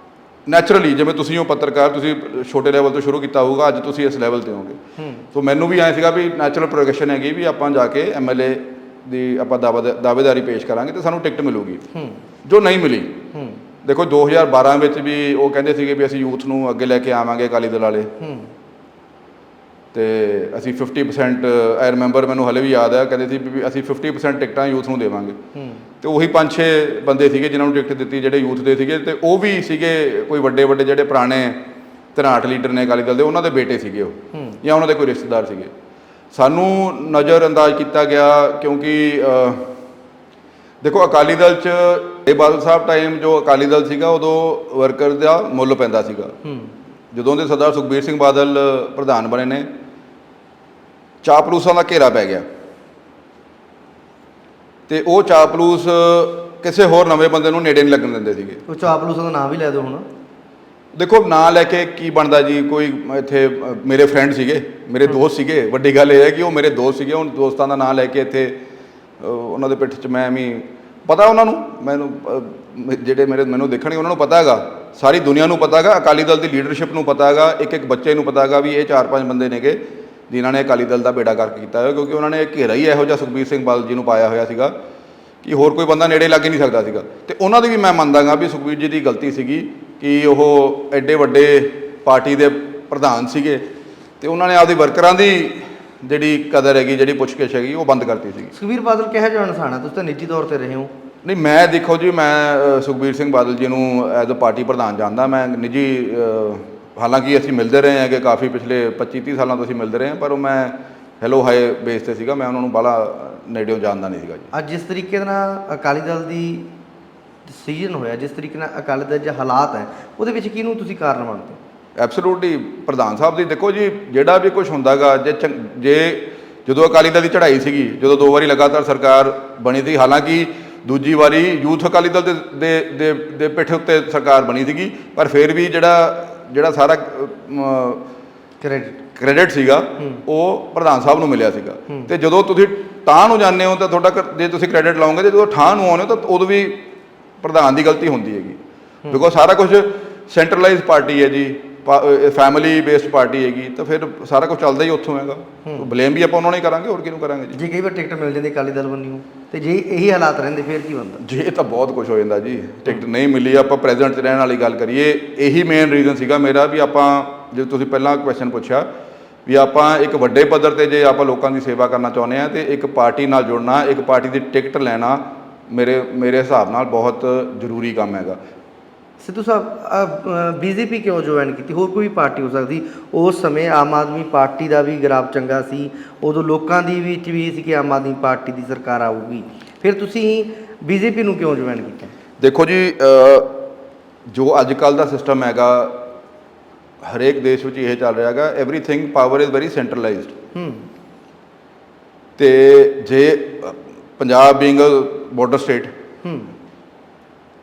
ਨੈਚੁਰਲੀ, ਜਿਵੇਂ ਤੁਸੀਂ ਹੋ ਪੱਤਰਕਾਰ, ਤੁਸੀਂ ਛੋਟੇ ਲੈਵਲ ਤੋਂ ਸ਼ੁਰੂ ਕੀਤਾ ਹੋਊਗਾ, ਅੱਜ ਤੁਸੀਂ ਇਸ ਲੈਵਲ 'ਤੇ ਹੋਗੇ। ਸੋ ਮੈਨੂੰ ਵੀ ਐਂ ਸੀਗਾ ਵੀ ਨੈਚੁਰਲ ਪ੍ਰੋਗਰੈਸ਼ਨ ਹੈਗੀ ਵੀ ਆਪਾਂ ਜਾ ਕੇ MLA ਦੀ ਆਪਾਂ ਦਾਅਵੇਦਾਰੀ ਪੇਸ਼ ਕਰਾਂਗੇ ਤੇ ਸਾਨੂੰ ਟਿਕਟ ਮਿਲੂਗੀ। ਜੋ ਨਹੀਂ ਮਿਲੀ ਦੇਖੋ 2012 ਵਿੱਚ ਵੀ ਉਹ ਕਹਿੰਦੇ ਸੀਗੇ ਵੀ ਅਸੀਂ ਯੂਥ ਨੂੰ ਅੱਗੇ ਲੈ ਕੇ ਆਵਾਂਗੇ ਅਕਾਲੀ ਦਲ ਵਾਲੇ, ਤੇ ਅਸੀਂ 50% ਆਈ ਰਿਮੈਂਬਰ, ਮੈਨੂੰ ਹਲੇ ਵੀ ਯਾਦ ਹੈ, ਕਹਿੰਦੇ ਸੀ ਵੀ ਅਸੀਂ 50% ਟਿਕਟਾਂ ਯੂਥ ਨੂੰ ਦੇਵਾਂਗੇ। ਤੇ ਉਹੀ 5-6 ਬੰਦੇ ਸੀਗੇ ਜਿਨ੍ਹਾਂ ਨੂੰ ਟਿਕਟ ਦਿੱਤੀ ਜਿਹੜੇ ਯੂਥ ਦੇ ਸੀਗੇ, ਤੇ ਉਹ ਵੀ ਸੀਗੇ ਕੋਈ ਵੱਡੇ ਵੱਡੇ ਜਿਹੜੇ ਪੁਰਾਣੇ ਧਨਾਟ ਲੀਡਰ ਨੇ ਅਕਾਲੀ ਦਲ ਦੇ, ਉਹਨਾਂ ਦੇ ਬੇਟੇ ਸੀਗੇ ਉਹ, ਜਾਂ ਉਹਨਾਂ ਦੇ ਕੋਈ ਰਿਸ਼ਤੇਦਾਰ ਸੀਗੇ। ਸਾਨੂੰ ਨਜ਼ਰ ਅੰਦਾਜ਼ ਕੀਤਾ ਗਿਆ ਕਿਉਂਕਿ ਦੇਖੋ ਅਕਾਲੀ ਦਲ 'ਚ ਇਹ ਬਾਦਲ ਸਾਹਿਬ ਟਾਈਮ ਜੋ ਅਕਾਲੀ ਦਲ ਸੀਗਾ ਉਦੋਂ ਵਰਕਰ ਦਾ ਮੁੱਲ ਪੈਂਦਾ ਸੀਗਾ। ਜਦੋਂ ਦੇ ਸਰਦਾਰ ਸੁਖਬੀਰ ਸਿੰਘ ਬਾਦਲ ਪ੍ਰਧਾਨ ਬਣੇ ਨੇ, ਚਾਪਲੂਸਾਂ ਦਾ ਘੇਰਾ ਪੈ ਗਿਆ, ਤੇ ਉਹ ਚਾਪਲੂਸ ਕਿਸੇ ਹੋਰ ਨਵੇਂ ਬੰਦੇ ਨੂੰ ਨੇੜੇ ਨਹੀਂ ਲੱਗਣ ਦਿੰਦੇ ਸੀਗੇ। ਉਹ ਚਾਪਲੂਸਾਂ ਦਾ ਨਾਮ ਵੀ ਲੈ ਦਿਓ ਹੁਣ। ਦੇਖੋ ਨਾਂ ਲੈ ਕੇ ਕੀ ਬਣਦਾ ਜੀ, ਕੋਈ ਇੱਥੇ ਮੇਰੇ ਫਰੈਂਡ ਸੀਗੇ, ਮੇਰੇ ਦੋਸਤ ਸੀਗੇ, ਵੱਡੀ ਗੱਲ ਇਹ ਹੈ ਕਿ ਉਹ ਮੇਰੇ ਦੋਸਤ ਸੀਗੇ। ਹੁਣ ਦੋਸਤਾਂ ਦਾ ਨਾਂ ਲੈ ਕੇ ਇੱਥੇ ਉਹਨਾਂ ਦੇ ਪਿੱਠ 'ਚ ਮੈਂ ਵੀ ਪਤਾ ਉਹਨਾਂ ਨੂੰ, ਮੈਨੂੰ ਜਿਹੜੇ ਮੈਨੂੰ ਦੇਖਣਗੇ ਉਹਨਾਂ ਨੂੰ ਪਤਾ ਹੈਗਾ, ਸਾਰੀ ਦੁਨੀਆ ਨੂੰ ਪਤਾ ਹੈਗਾ, ਅਕਾਲੀ ਦਲ ਦੀ ਲੀਡਰਸ਼ਿਪ ਨੂੰ ਪਤਾ ਹੈਗਾ, ਇੱਕ ਇੱਕ ਬੱਚੇ ਨੂੰ ਪਤਾ ਹੈਗਾ ਵੀ ਇਹ 4-5 ਬੰਦੇ ਨੇਗੇ ਜਿਨ੍ਹਾਂ ਨੇ ਅਕਾਲੀ ਦਲ ਦਾ ਬੇੜਾ ਕਰਕੇ ਕੀਤਾ ਹੋਇਆ, ਕਿਉਂਕਿ ਉਹਨਾਂ ਨੇ ਘੇਰਾ ਹੀ ਇਹੋ ਜਿਹਾ ਸੁਖਬੀਰ ਸਿੰਘ ਬਾਦਲ ਜੀ ਨੂੰ ਪਾਇਆ ਹੋਇਆ ਸੀਗਾ ਕਿ ਹੋਰ ਕੋਈ ਬੰਦਾ ਨੇੜੇ ਲੱਗ ਹੀ ਨਹੀਂ ਸਕਦਾ ਸੀਗਾ। ਤੇ ਉਹਨਾਂ ਦੀ ਵੀ ਮੈਂ ਮੰਨਦਾਗਾ ਵੀ ਸੁਖਬੀਰ ਜੀ ਦੀ ਗਲਤੀ ਸੀਗੀ ਕਿ ਉਹ ਐਡੇ ਵੱਡੇ ਪਾਰਟੀ ਦੇ ਪ੍ਰਧਾਨ ਸੀਗੇ ਤੇ ਉਹਨਾਂ ਨੇ ਆਪਦੇ ਵਰਕਰਾਂ ਦੀ ਜਿਹੜੀ ਕਦਰ ਹੈਗੀ, ਜਿਹੜੀ ਪੁੱਛਗਿੱਛ ਹੈਗੀ, ਉਹ ਬੰਦ ਕਰਤੀ ਸੀਗੀ। ਸੁਖਬੀਰ ਬਾਦਲ ਕਿਹੋ ਜਿਹਾ ਇਨਸਾਨ ਹੈ? ਤੁਸੀਂ ਤਾਂ ਨਿੱਜੀ ਤੌਰ ਤੇ ਰਹੇ ਹੋ। ਨਹੀਂ, ਮੈਂ ਦੇਖੋ ਜੀ, ਮੈਂ ਸੁਖਬੀਰ ਸਿੰਘ ਬਾਦਲ ਜੀ ਨੂੰ ਐਜ਼ ਅ ਪਾਰਟੀ ਪ੍ਰਧਾਨ ਜਾਣਦਾ। ਮੈਂ ਨਿੱਜੀ ਹਾਲਾਂਕਿ ਅਸੀਂ ਮਿਲਦੇ ਰਹੇ ਹਾਂ ਕਿ ਕਾਫੀ ਪਿਛਲੇ 25-30 ਸਾਲਾਂ ਤੋਂ ਅਸੀਂ ਮਿਲਦੇ ਰਹੇ ਹਾਂ, ਪਰ ਉਹ ਮੈਂ ਹੈਲੋ ਹਾਏ ਬੇਸ 'ਤੇ ਸੀਗਾ, ਮੈਂ ਉਹਨਾਂ ਨੂੰ ਬਾਹਲਾ ਨੇੜਿਓਂ ਜਾਣਦਾ ਨਹੀਂ ਸੀਗਾ ਜੀ। ਅੱਜ ਜਿਸ ਤਰੀਕੇ ਨਾਲ ਅਕਾਲੀ ਦਲ ਦੀ ਡਿਸੀਜਨ ਹੋਇਆ, ਜਿਸ ਤਰੀਕੇ ਨਾਲ ਅਕਾਲੀ ਦਲ ਦੇ ਹਾਲਾਤ ਹੈ, ਉਹਦੇ ਵਿੱਚ ਕਿਹਨੂੰ ਤੁਸੀਂ ਕਾਰਨ ਮੰਨਦੇ ਹੋ? ਐਬਸੋਲੂਟਲੀ ਪ੍ਰਧਾਨ ਸਾਹਿਬ ਦੀ। ਦੇਖੋ ਜੀ, ਜਿਹੜਾ ਵੀ ਕੁਝ ਹੁੰਦਾਗਾ, ਜੇ ਜਦੋਂ ਅਕਾਲੀ ਦਲ ਦੀ ਚੜ੍ਹਾਈ ਸੀਗੀ, ਜਦੋਂ 2 ਵਾਰੀ ਲਗਾਤਾਰ ਸਰਕਾਰ ਬਣੀ ਸੀ, ਹਾਲਾਂਕਿ ਦੂਜੀ ਵਾਰੀ ਯੂਥ ਅਕਾਲੀ ਦਲ ਦੇ ਪਿੱਠ ਉੱਤੇ ਸਰਕਾਰ ਬਣੀ ਸੀਗੀ, ਪਰ ਫਿਰ ਵੀ ਜਿਹੜਾ ਸਾਰਾ ਕ੍ਰੈਡਿਟ ਸੀਗਾ ਉਹ ਪ੍ਰਧਾਨ ਸਾਹਿਬ ਨੂੰ ਮਿਲਿਆ ਸੀਗਾ। ਤੇ ਜਦੋਂ ਤੁਸੀਂ ਠਾਹ ਨੂੰ ਜਾਂਦੇ ਹੋ ਤਾਂ ਤੁਹਾਡਾ, ਜੇ ਤੁਸੀਂ ਕ੍ਰੈਡਿਟ ਲਾਓਗੇ, ਤੇ ਜਦੋਂ ਠਾਹ ਨੂੰ ਆਉਂਦੇ ਹੋ ਤਾਂ ਉਦੋਂ ਵੀ ਪ੍ਰਧਾਨ ਦੀ ਗਲਤੀ ਹੁੰਦੀ ਹੈਗੀ, ਬਿਕੋਜ਼ ਸਾਰਾ ਕੁਝ ਸੈਂਟਰਲਾਈਜ਼ ਪਾਰਟੀ ਹੈ ਜੀ, ਫੈਮਿਲੀ ਬੇਸਡ ਪਾਰਟੀ ਹੈਗੀ, ਤਾਂ ਫਿਰ ਸਾਰਾ ਕੁਝ ਚੱਲਦਾ ਹੀ ਉੱਥੋਂ ਹੈਗਾ। ਬਲੇਮ ਵੀ ਆਪਾਂ ਉਹਨਾਂ ਨੂੰ ਹੀ ਕਰਾਂਗੇ, ਹੋਰ ਕਿਹਨੂੰ ਕਰਾਂਗੇ ਜੀ। ਜੇ ਕਈ ਵਾਰ ਟਿਕਟ ਮਿਲ ਜਾਂਦੀ ਅਕਾਲੀ ਦਲ ਵੱਲੋਂ, ਤੇ ਜੇ ਇਹੀ ਹਾਲਾਤ ਰਹਿੰਦੇ ਫਿਰ ਕੀ ਬਣਦਾ? ਜੇ ਤਾਂ ਬਹੁਤ ਕੁਝ ਹੋ ਜਾਂਦਾ ਜੀ। ਟਿਕਟ ਨਹੀਂ ਮਿਲੀ, ਆਪਾਂ ਪ੍ਰੈਜ਼ੈਂਟ 'ਚ ਰਹਿਣ ਵਾਲੀ ਗੱਲ ਕਰੀਏ, ਇਹੀ ਮੇਨ ਰੀਜ਼ਨ ਸੀਗਾ ਮੇਰਾ ਵੀ ਆਪਾਂ, ਜੇ ਤੁਸੀਂ ਪਹਿਲਾਂ ਕੁਐਸਚਨ ਪੁੱਛਿਆ ਵੀ ਆਪਾਂ ਇੱਕ ਵੱਡੇ ਪੱਧਰ ਤੇ ਜੇ ਆਪਾਂ ਲੋਕਾਂ ਦੀ ਸੇਵਾ ਕਰਨਾ ਚਾਹੁੰਦੇ ਹਾਂ, ਤੇ ਇੱਕ ਪਾਰਟੀ ਨਾਲ ਜੁੜਨਾ, ਇੱਕ ਪਾਰਟੀ ਦੀ ਟਿਕਟ ਲੈਣਾ ਮੇਰੇ ਹਿਸਾਬ ਨਾਲ ਬਹੁਤ ਜ਼ਰੂਰੀ ਕੰਮ ਹੈਗਾ। ਸਿੱਧੂ ਸਾਹਿਬ, ਬੀਜੇਪੀ ਕਿਉਂ ਜੁਆਇਨ ਕੀਤੀ? ਹੋਰ ਕੋਈ ਪਾਰਟੀ ਹੋ ਸਕਦੀ। ਉਸ ਸਮੇਂ ਆਮ ਆਦਮੀ ਪਾਰਟੀ ਦਾ ਵੀ ਗ੍ਰਾਫ ਚੰਗਾ ਸੀ, ਉਦੋਂ ਲੋਕਾਂ ਦੀ ਵਿੱਚ ਵੀ ਸੀ ਕਿ ਆਮ ਆਦਮੀ ਪਾਰਟੀ ਦੀ ਸਰਕਾਰ ਆਊਗੀ, ਫਿਰ ਤੁਸੀਂ ਬੀਜੇਪੀ ਨੂੰ ਕਿਉਂ ਜੁਆਇਨ ਕੀਤਾ? ਦੇਖੋ ਜੀ, ਜੋ ਅੱਜ ਕੱਲ੍ਹ ਦਾ ਸਿਸਟਮ ਹੈਗਾ, ਹਰੇਕ ਦੇਸ਼ ਵਿੱਚ ਇਹ ਚੱਲ ਰਿਹਾ ਹੈਗਾ, everything power is very centralised. ਤੇ ਜੇ ਪੰਜਾਬ ਬੀਇੰਗ ਬਾਰਡਰ ਸਟੇਟ,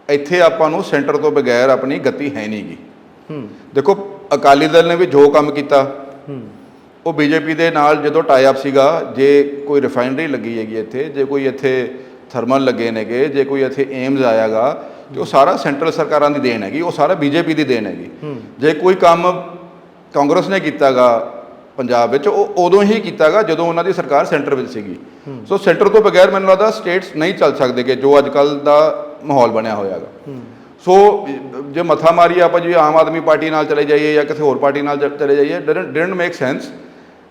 ਇੱਥੇ ਆਪਾਂ ਨੂੰ ਸੈਂਟਰ ਤੋਂ ਬਗੈਰ ਆਪਣੀ ਗਤੀ ਹੈ ਨਹੀਂ ਗੀ। ਦੇਖੋ ਅਕਾਲੀ ਦਲ ਨੇ ਵੀ ਜੋ ਕੰਮ ਕੀਤਾ, ਉਹ ਬੀਜੇਪੀ ਦੇ ਨਾਲ ਜਦੋਂ ਟਾਈ ਅਪ ਸੀਗਾ, ਜੇ ਕੋਈ ਰਿਫਾਈਨਰੀ ਲੱਗੀ ਹੈਗੀ ਇੱਥੇ, ਜੇ ਕੋਈ ਇੱਥੇ ਥਰਮਲ ਲੱਗੇ ਨੇਗੇ, ਜੇ ਕੋਈ ਇੱਥੇ ਏਮਜ਼ ਆਇਆਗਾ, ਤੇ ਉਹ ਸਾਰਾ ਸੈਂਟਰਲ ਸਰਕਾਰਾਂ ਦੀ ਦੇਣ ਹੈਗੀ, ਉਹ ਸਾਰਾ ਬੀਜੇਪੀ ਦੀ ਦੇਣ ਹੈਗੀ। ਜੇ ਕੋਈ ਕੰਮ ਕਾਂਗਰਸ ਨੇ ਕੀਤਾਗਾ ਪੰਜਾਬ ਵਿੱਚ, ਉਹ ਉਦੋਂ ਹੀ ਕੀਤਾਗਾ ਜਦੋਂ ਉਹਨਾਂ ਦੀ ਸਰਕਾਰ ਸੈਂਟਰ ਵਿੱਚ ਸੀਗੀ। ਸੋ ਸੈਂਟਰ ਤੋਂ ਬਗੈਰ ਮੈਨੂੰ ਲੱਗਦਾ ਸਟੇਟਸ ਨਹੀਂ ਚੱਲ ਸਕਦੇ ਕਿ ਜੋ ਅੱਜ ਕੱਲ੍ਹ ਦਾ ਮਾਹੌਲ ਬਣਿਆ ਹੋਇਆ ਹੈਗਾ। ਸੋ ਜੇ ਮੱਥਾ ਮਾਰੀਏ ਆਪਾਂ, ਜੀ ਆਮ ਆਦਮੀ ਪਾਰਟੀ ਨਾਲ ਚਲੇ ਜਾਈਏ ਜਾਂ ਕਿਸੇ ਹੋਰ ਪਾਰਟੀ ਨਾਲ ਚਲੇ ਜਾਈਏ, ਡਿਡਨਟ ਮੇਕ ਸੈਂਸ।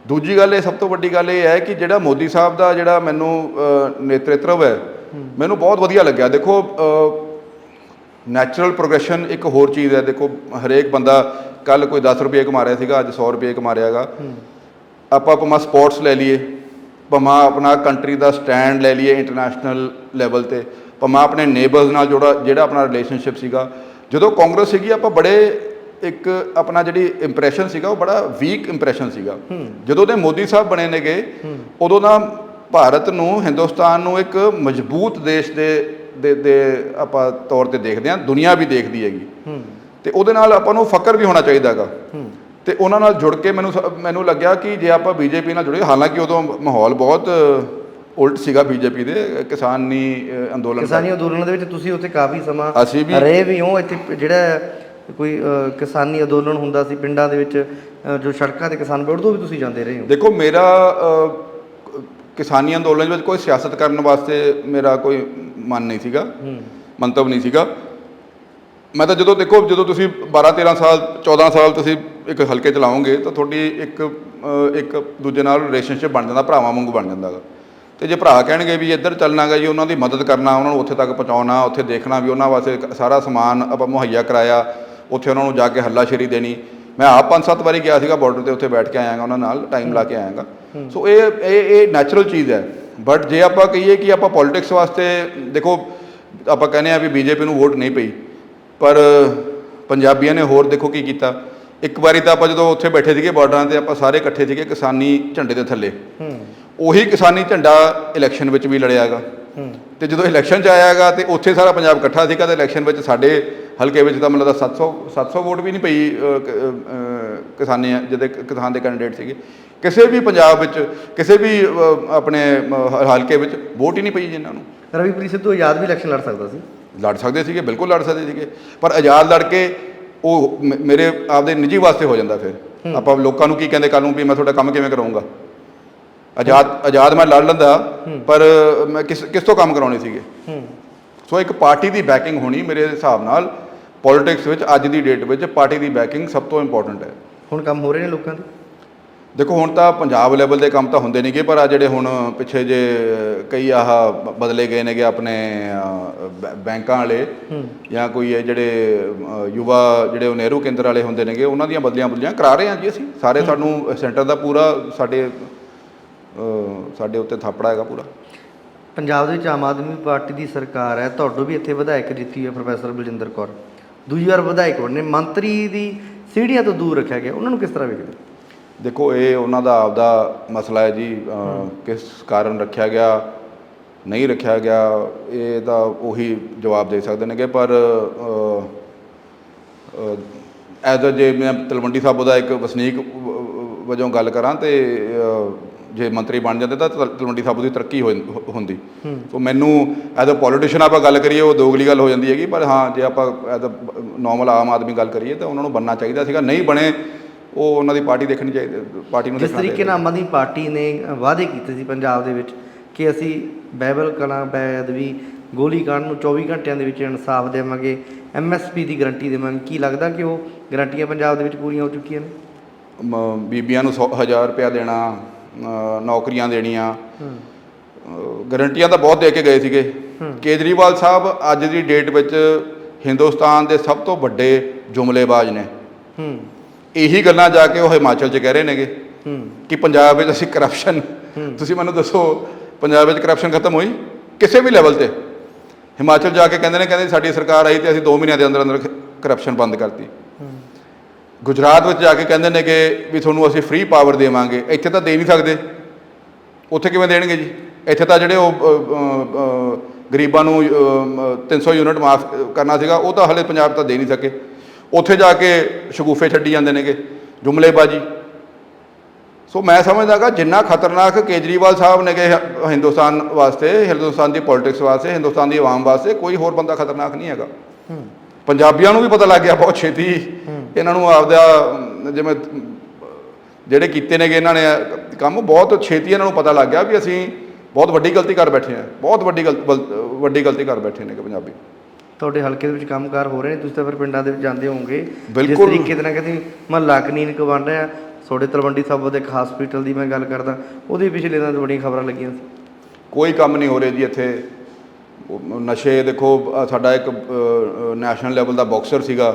ਦੂਜੀ ਗੱਲ, ਇਹ ਸਭ ਤੋਂ ਵੱਡੀ ਗੱਲ ਇਹ ਹੈ ਕਿ ਜਿਹੜਾ ਮੋਦੀ ਸਾਹਿਬ ਦਾ ਜਿਹੜਾ ਮੈਨੂੰ ਨੇਤਰਤਵ ਹੈ, ਮੈਨੂੰ ਬਹੁਤ ਵਧੀਆ ਲੱਗਿਆ। ਦੇਖੋ, ਨੈਚੁਰਲ ਪ੍ਰੋਗਰੈਸ਼ਨ ਇੱਕ ਹੋਰ ਚੀਜ਼ ਹੈ। ਦੇਖੋ, ਹਰੇਕ ਬੰਦਾ, ਕੱਲ੍ਹ ਕੋਈ 10 ਰੁਪਏ ਕਮਾ ਰਿਹਾ ਸੀਗਾ, ਅੱਜ 100 ਰੁਪਏ ਕਮਾ ਰਿਹਾ ਹੈਗਾ। ਆਪਾਂ ਭਾਵੇਂ ਸਪੋਰਟਸ ਲੈ ਲਈਏ, ਭਾਵੇਂ ਆਪਣਾ ਕੰਟਰੀ ਦਾ ਸਟੈਂਡ ਲੈ ਲਈਏ ਇੰਟਰਨੈਸ਼ਨਲ ਲੈਵਲ 'ਤੇ, ਭਾਵੇਂ ਆਪਣੇ ਨੇਬਰਸ ਨਾਲ ਜਿਹੜਾ ਆਪਣਾ ਰਿਲੇਸ਼ਨਸ਼ਿਪ ਸੀਗਾ। ਜਦੋਂ ਕਾਂਗਰਸ ਸੀਗੀ, ਆਪਾਂ ਬੜੇ ਇੱਕ ਆਪਣਾ ਜਿਹੜੀ ਇੰਪ੍ਰੈਸ਼ਨ ਸੀਗਾ, ਉਹ ਬੜਾ ਵੀਕ ਇੰਪ੍ਰੈਸ਼ਨ ਸੀਗਾ। ਜਦੋਂ ਦੇ ਮੋਦੀ ਸਾਹਿਬ ਬਣੇ ਨੇਗੇ, ਉਦੋਂ ਦਾ ਭਾਰਤ ਨੂੰ, ਹਿੰਦੁਸਤਾਨ ਨੂੰ ਇੱਕ ਮਜ਼ਬੂਤ ਦੇਸ਼ ਦੇ ਆਪਾਂ ਤੌਰ 'ਤੇ ਦੇਖਦੇ ਹਾਂ, ਦੁਨੀਆ ਵੀ ਦੇਖਦੀ ਹੈਗੀ। ਤੇ ਉਹਦੇ ਨਾਲ ਆਪਾਂ ਨੂੰ ਫਕਰ ਵੀ ਹੋਣਾ ਚਾਹੀਦਾ ਹੈਗਾ। ਤੇ ਉਹਨਾਂ ਨਾਲ ਜੁੜ ਕੇ ਮੈਨੂੰ ਲੱਗਿਆ ਕਿ ਜੇ ਆਪਾਂ ਬੀਜੇਪੀ ਨਾਲ ਜੁੜੇ, ਹਾਲਾਂਕਿ ਉਦੋਂ ਮਾਹੌਲ ਬਹੁਤ ਉਲਟ ਸੀਗਾ ਬੀਜੇਪੀ ਦੇ, ਕਿਸਾਨੀ ਅੰਦੋਲਨ ਦੇ ਵਿੱਚ ਤੁਸੀਂ ਉੱਥੇ ਕਾਫੀ ਸਮਾਂ ਅਸੀਂ ਵੀ ਰਹੇ ਵੀ ਹੋ। ਇੱਥੇ ਜਿਹੜਾ ਕੋਈ ਕਿਸਾਨੀ ਅੰਦੋਲਨ ਹੁੰਦਾ ਸੀ ਪਿੰਡਾਂ ਦੇ ਵਿੱਚ, ਜੋ ਸੜਕਾਂ 'ਤੇ ਕਿਸਾਨ ਬੈਠਦੇ, ਉਦੋਂ ਵੀ ਤੁਸੀਂ ਜਾਂਦੇ ਰਹੇ ਹੋ। ਦੇਖੋ, ਮੇਰਾ ਕਿਸਾਨੀ ਅੰਦੋਲਨ ਵਿੱਚ ਕੋਈ ਸਿਆਸਤ ਕਰਨ ਵਾਸਤੇ ਮੇਰਾ ਕੋਈ ਮਨ ਨਹੀਂ ਸੀਗਾ, ਮੰਤਵ ਨਹੀਂ ਸੀਗਾ। ਮੈਂ ਤਾਂ ਜਦੋਂ ਤੁਸੀਂ 12-13 ਸਾਲ 14 ਸਾਲ ਤੁਸੀਂ ਇੱਕ ਹਲਕੇ ਚਲਾਓਗੇ ਤਾਂ ਤੁਹਾਡੀ ਇੱਕ ਦੂਜੇ ਨਾਲ ਰਿਲੇਸ਼ਨਸ਼ਿਪ ਬਣ ਜਾਂਦਾ, ਭਰਾਵਾਂ ਵਾਂਗੂ ਬਣ ਜਾਂਦਾ ਗਾ। ਅਤੇ ਜੇ ਭਰਾ ਕਹਿਣਗੇ ਵੀ ਇੱਧਰ ਚੱਲਣਾ ਗਾ ਜੀ, ਉਹਨਾਂ ਦੀ ਮਦਦ ਕਰਨਾ, ਉਹਨਾਂ ਨੂੰ ਉੱਥੇ ਤੱਕ ਪਹੁੰਚਾਉਣਾ, ਉੱਥੇ ਦੇਖਣਾ ਵੀ ਉਹਨਾਂ ਵਾਸਤੇ ਸਾਰਾ ਸਮਾਨ ਆਪਾਂ ਮੁਹੱਈਆ ਕਰਾਇਆ, ਉੱਥੇ ਉਹਨਾਂ ਨੂੰ ਜਾ ਕੇ ਹੱਲਾਸ਼ੇਰੀ ਦੇਣੀ। ਮੈਂ ਆਪ 5-7 ਵਾਰੀ ਗਿਆ ਸੀਗਾ ਬਾਰਡਰ 'ਤੇ, ਉੱਥੇ ਬੈਠ ਕੇ ਆਇਆਗਾ, ਉਹਨਾਂ ਨਾਲ ਟਾਈਮ ਲਾ ਕੇ ਆਇਆਗਾ। ਸੋ ਇਹ ਨੈਚੁਰਲ ਚੀਜ਼ ਹੈ। ਬਟ ਜੇ ਆਪਾਂ ਕਹੀਏ ਕਿ ਆਪਾਂ ਪੋਲੀਟਿਕਸ ਵਾਸਤੇ, ਦੇਖੋ ਆਪਾਂ ਕਹਿੰਦੇ ਹਾਂ ਵੀ BJP ਨੂੰ ਵੋਟ ਨਹੀਂ ਪਈ, ਪਰ ਪੰਜਾਬੀਆਂ ਨੇ ਹੋਰ ਦੇਖੋ ਕੀ ਕੀਤਾ। ਇੱਕ ਵਾਰੀ ਤਾਂ ਆਪਾਂ ਜਦੋਂ ਉੱਥੇ ਬੈਠੇ ਸੀਗੇ ਬਾਰਡਰਾਂ 'ਤੇ, ਆਪਾਂ ਸਾਰੇ ਇਕੱਠੇ ਸੀਗੇ ਕਿਸਾਨੀ ਝੰਡੇ ਦੇ ਥੱਲੇ। ਉਹੀ ਕਿਸਾਨੀ ਝੰਡਾ ਇਲੈਕਸ਼ਨ ਵਿੱਚ ਵੀ ਲੜਿਆ ਗਾ, ਅਤੇ ਜਦੋਂ ਇਲੈਕਸ਼ਨ 'ਚ ਆਇਆ ਗਾ ਅਤੇ ਉੱਥੇ ਸਾਰਾ ਪੰਜਾਬ ਇਕੱਠਾ ਸੀਗਾ, ਅਤੇ ਇਲੈਕਸ਼ਨ ਵਿੱਚ ਸਾਡੇ ਹਲਕੇ ਵਿੱਚ ਤਾਂ ਮਤਲਬ 700 ਵੋਟ ਵੀ ਨਹੀਂ ਪਈ ਕਿਸਾਨੀ ਜਿਹਦੇ ਕਿਸਾਨ ਦੇ ਕੈਂਡੀਡੇਟ ਸੀਗੇ। ਕਿਸੇ ਵੀ ਪੰਜਾਬ ਵਿੱਚ ਕਿਸੇ ਵੀ ਆਪਣੇ ਹਲਕੇ ਵਿੱਚ ਵੋਟ ਹੀ ਨਹੀਂ ਪਈ ਜਿਨ੍ਹਾਂ ਨੂੰ। ਰਵੀਪ੍ਰੀਤ ਸਿੱਧੂ ਆਜ਼ਾਦ ਵੀ ਇਲੈਕਸ਼ਨ ਲੜ ਸਕਦਾ ਸੀ, ਲੜ ਸਕਦੇ ਸੀਗੇ, ਬਿਲਕੁਲ ਲੜ ਸਕਦੇ ਸੀਗੇ, ਪਰ ਆਜ਼ਾਦ ਲੜ ਕੇ ਉਹ ਮੇਰੇ ਆਪਦੇ ਨਿੱਜੀ ਵਾਸਤੇ ਹੋ ਜਾਂਦਾ। ਫਿਰ ਆਪਾਂ ਲੋਕਾਂ ਨੂੰ ਕੀ ਕਹਿੰਦੇ ਕੱਲ੍ਹ ਨੂੰ ਵੀ ਮੈਂ ਤੁਹਾਡਾ ਕੰਮ ਕਿਵੇਂ ਕਰਾਊਂਗਾ। ਆਜ਼ਾਦ ਮੈਂ ਲੜ ਲੈਂਦਾ, ਪਰ ਮੈਂ ਕਿਸ ਤੋਂ ਕੰਮ ਕਰਾਉਣੇ ਸੀਗੇ। ਸੋ ਇੱਕ ਪਾਰਟੀ ਦੀ ਬੈਕਿੰਗ ਹੋਣੀ ਮੇਰੇ ਹਿਸਾਬ ਨਾਲ ਪੋਲੀਟਿਕਸ ਵਿੱਚ ਅੱਜ ਦੀ ਡੇਟ ਵਿੱਚ ਪਾਰਟੀ ਦੀ ਬੈਕਿੰਗ ਸਭ ਤੋਂ ਇੰਪੋਰਟੈਂਟ ਹੈ। ਹੁਣ ਕੰਮ ਹੋ ਰਹੇ ਨੇ ਲੋਕਾਂ ਦੇ? ਦੇਖੋ ਹੁਣ ਤਾਂ ਪੰਜਾਬ ਲੈਵਲ ਦੇ ਕੰਮ ਤਾਂ ਹੁੰਦੇ ਨੇਗੇ, ਪਰ ਆ ਜਿਹੜੇ ਹੁਣ ਪਿੱਛੇ ਜੇ ਕਈ ਆਹ ਬਦਲੇ ਗਏ ਨੇਗੇ ਆਪਣੇ ਬੈਂਕਾਂ ਵਾਲੇ, ਜਾਂ ਕੋਈ ਇਹ ਜਿਹੜੇ ਯੁਵਾ ਜਿਹੜੇ ਉਹ ਨਹਿਰੂ ਕੇਂਦਰ ਵਾਲੇ ਹੁੰਦੇ ਨੇਗੇ, ਉਹਨਾਂ ਦੀਆਂ ਬਦਲੀਆਂ ਕਰਾ ਰਹੇ ਹਾਂ ਜੀ ਅਸੀਂ ਸਾਰੇ। ਸਾਨੂੰ ਸੈਂਟਰ ਦਾ ਪੂਰਾ ਸਾਡੇ ਉੱਤੇ ਥਾਪੜਾ ਹੈਗਾ ਪੂਰਾ। ਪੰਜਾਬ ਦੇ ਵਿੱਚ ਆਮ ਆਦਮੀ ਪਾਰਟੀ ਦੀ ਸਰਕਾਰ ਹੈ, ਤੁਹਾਡੇ ਵੀ ਇੱਥੇ ਵਿਧਾਇਕ ਜਿੱਤੀ ਹੈ ਪ੍ਰੋਫੈਸਰ ਬਲਜਿੰਦਰ ਕੌਰ, ਦੂਜੀ ਵਾਰ ਵਿਧਾਇਕ ਬਣੇ, ਮੰਤਰੀ ਦੀ ਸੀੜੀਆਂ ਤੋਂ ਦੂਰ ਰੱਖਿਆ ਗਿਆ, ਉਹਨਾਂ ਨੂੰ ਕਿਸ ਤਰ੍ਹਾਂ ਵੇਖਦੇ? ਦੇਖੋ ਇਹ ਉਹਨਾਂ ਦਾ ਆਪਦਾ ਮਸਲਾ ਹੈ ਜੀ, ਕਿਸ ਕਾਰਨ ਰੱਖਿਆ ਗਿਆ ਨਹੀਂ ਰੱਖਿਆ ਗਿਆ, ਇਹ ਤਾਂ ਉਹੀ ਜਵਾਬ ਦੇ ਸਕਦੇ ਨੇਗੇ। ਪਰ ਐਜ਼ ਜੇ ਮੈਂ ਤਲਵੰਡੀ ਸਾਬੋ ਦਾ ਇੱਕ ਵਸਨੀਕ ਵਜੋਂ ਗੱਲ ਕਰਾਂ, ਅਤੇ ਜੇ ਮੰਤਰੀ ਬਣ ਜਾਂਦੇ ਤਾਂ ਤਲਵੰਡੀ ਸਾਬੋ ਦੀ ਤਰੱਕੀ ਹੁੰਦੀ। ਸੋ ਮੈਨੂੰ ਐਜ਼ ਅ ਪੋਲੀਟੀਸ਼ੀਅਨ ਆਪਾਂ ਗੱਲ ਕਰੀਏ ਉਹ ਦੋਗਲੀ ਗੱਲ ਹੋ ਜਾਂਦੀ ਹੈਗੀ, ਪਰ ਹਾਂ ਜੇ ਆਪਾਂ as a normal Aam Aadmi ਗੱਲ ਕਰੀਏ ਤਾਂ ਉਹਨਾਂ ਨੂੰ ਬਣਨਾ ਚਾਹੀਦਾ ਸੀਗਾ। ਨਹੀਂ ਬਣੇ, ਉਹ ਉਹਨਾਂ ਦੀ ਪਾਰਟੀ ਦੇਖਣੀ ਚਾਹੀਦੀ, ਪਾਰਟੀ ਨੂੰ। ਜਿਸ ਤਰੀਕੇ ਨਾਲ ਆਮ ਆਦਮੀ ਪਾਰਟੀ ਨੇ ਵਾਅਦੇ ਕੀਤੇ ਸੀ ਪੰਜਾਬ ਦੇ ਵਿੱਚ ਕਿ ਅਸੀਂ ਬਾਈਬਲ ਕਲਾਂ ਬੇਅਦਬੀ ਗੋਲੀकांड ਨੂੰ 24 ਘੰਟਿਆਂ ਦੇ ਵਿੱਚ ਇਨਸਾਫ ਦੇਵਾਂਗੇ, MSP ਦੀ ਗਰੰਟੀ ਦੇਵਾਂਗੇ, ਕੀ ਲੱਗਦਾ ਕਿ ਉਹ ਗਰੰਟੀਆਂ ਪੰਜਾਬ ਦੇ ਵਿੱਚ ਪੂਰੀਆਂ ਹੋ ਚੁੱਕੀਆਂ ਨੇ? ਬੀਬੀਆਂ ਨੂੰ 1000 ਰੁਪਇਆ ਦੇਣਾ, ਨੌਕਰੀਆਂ ਦੇਣੀਆਂ, ਗਰੰਟੀਆਂ ਤਾਂ ਬਹੁਤ ਦੇ ਕੇ ਗਏ ਸੀਗੇ। ਕੇਜਰੀਵਾਲ ਸਾਹਿਬ ਅੱਜ ਦੀ ਡੇਟ ਵਿੱਚ ਹਿੰਦੁਸਤਾਨ ਦੇ ਸਭ ਤੋਂ ਵੱਡੇ ਜੁਮਲੇਬਾਜ਼ ਨੇ। ਇਹੀ ਗੱਲਾਂ ਜਾ ਕੇ ਉਹ ਹਿਮਾਚਲ 'ਚ ਕਹਿ ਰਹੇ ਨੇਗੇ ਕਿ ਪੰਜਾਬ ਵਿੱਚ ਅਸੀਂ ਕਰਪਸ਼ਨ, ਤੁਸੀਂ ਮੈਨੂੰ ਦੱਸੋ ਪੰਜਾਬ ਵਿੱਚ ਕਰਪਸ਼ਨ ਖਤਮ ਹੋਈ ਕਿਸੇ ਵੀ ਲੈਵਲ 'ਤੇ? ਹਿਮਾਚਲ ਜਾ ਕੇ ਕਹਿੰਦੇ ਸਾਡੀ ਸਰਕਾਰ ਆਈ ਅਤੇ ਅਸੀਂ 2 ਮਹੀਨਿਆਂ ਦੇ ਅੰਦਰ ਕਰਪਸ਼ਨ ਬੰਦ ਕਰਤੀ। ਗੁਜਰਾਤ ਵਿੱਚ ਜਾ ਕੇ ਕਹਿੰਦੇ ਨੇ ਕਿ ਵੀ ਤੁਹਾਨੂੰ ਅਸੀਂ ਫ੍ਰੀ ਪਾਵਰ ਦੇਵਾਂਗੇ। ਇੱਥੇ ਤਾਂ ਦੇ ਨਹੀਂ ਸਕਦੇ, ਉੱਥੇ ਕਿਵੇਂ ਦੇਣਗੇ ਜੀ? ਇੱਥੇ ਤਾਂ ਜਿਹੜੇ ਉਹ ਗਰੀਬਾਂ ਨੂੰ 300 ਯੂਨਿਟ ਮਾਫ ਕਰਨਾ ਸੀਗਾ, ਉਹ ਤਾਂ ਹਾਲੇ ਪੰਜਾਬ ਤਾਂ ਦੇ ਨਹੀਂ ਸਕੇ। ਉੱਥੇ ਜਾ ਕੇ ਸ਼ਗੂਫੇ ਛੱਡੀ ਜਾਂਦੇ ਨੇਗੇ, ਜੁਮਲੇਬਾਜੀ। ਸੋ ਮੈਂ ਸਮਝਦਾ ਗਾ ਜਿੰਨਾ ਖਤਰਨਾਕ ਕੇਜਰੀਵਾਲ ਸਾਹਿਬ ਨੇਗੇ ਹਿੰਦੁਸਤਾਨ ਵਾਸਤੇ, ਹਿੰਦੁਸਤਾਨ ਦੀ ਪੋਲੀਟਿਕਸ ਵਾਸਤੇ, ਹਿੰਦੁਸਤਾਨ ਦੀ ਆਵਾਮ ਵਾਸਤੇ, ਕੋਈ ਹੋਰ ਬੰਦਾ ਖਤਰਨਾਕ ਨਹੀਂ ਹੈਗਾ। ਪੰਜਾਬੀਆਂ ਨੂੰ ਵੀ ਪਤਾ ਲੱਗ ਗਿਆ ਬਹੁਤ ਛੇਤੀ, ਇਹਨਾਂ ਨੂੰ ਆਪਦਾ ਜਿਵੇਂ ਜਿਹੜੇ ਕੀਤੇ ਨੇਗੇ ਇਹਨਾਂ ਨੇ ਕੰਮ, ਬਹੁਤ ਛੇਤੀ ਇਹਨਾਂ ਨੂੰ ਪਤਾ ਲੱਗ ਗਿਆ ਵੀ ਅਸੀਂ ਬਹੁਤ ਵੱਡੀ ਗਲਤੀ ਕਰ ਬੈਠੇ ਹਾਂ, ਬਹੁਤ ਵੱਡੀ ਗਲਤੀ ਕਰ ਬੈਠੇ ਨੇਗੇ ਪੰਜਾਬੀ। ਤੁਹਾਡੇ ਹਲਕੇ ਦੇ ਵਿੱਚ ਕੰਮਕਾਰ ਹੋ ਰਹੇ ਨੇ, ਤੁਸੀਂ ਤਾਂ ਫਿਰ ਪਿੰਡਾਂ ਦੇ ਵਿੱਚ ਜਾਂਦੇ ਹੋਵੋਗੇ। ਬਿਲਕੁਲ। ਜਿਸ ਤਰੀਕੇ ਦੇ ਨਾਲ ਕਹਿੰਦੇ ਮਹੱਲਾ ਕਲੀਨਿਕ ਬਣ ਰਿਹਾ, ਤੁਹਾਡੇ ਤਲਵੰਡੀ ਸਾਬੋ ਦੇ ਇੱਕ ਹਸਪੀਟਲ ਦੀ ਮੈਂ ਗੱਲ ਕਰਦਾ, ਉਹਦੇ ਪਿਛਲੇ ਦਿਨਾਂ 'ਚ ਬੜੀਆਂ ਖਬਰਾਂ ਲੱਗੀਆਂ ਸੀ। ਕੋਈ ਕੰਮ ਨਹੀਂ ਹੋ ਰਿਹਾ ਜੀ ਇੱਥੇ। ਨਸ਼ੇ ਦੇਖੋ, ਸਾਡਾ ਇੱਕ ਨੈਸ਼ਨਲ ਲੈਵਲ ਦਾ ਬਾਕਸਰ ਸੀਗਾ,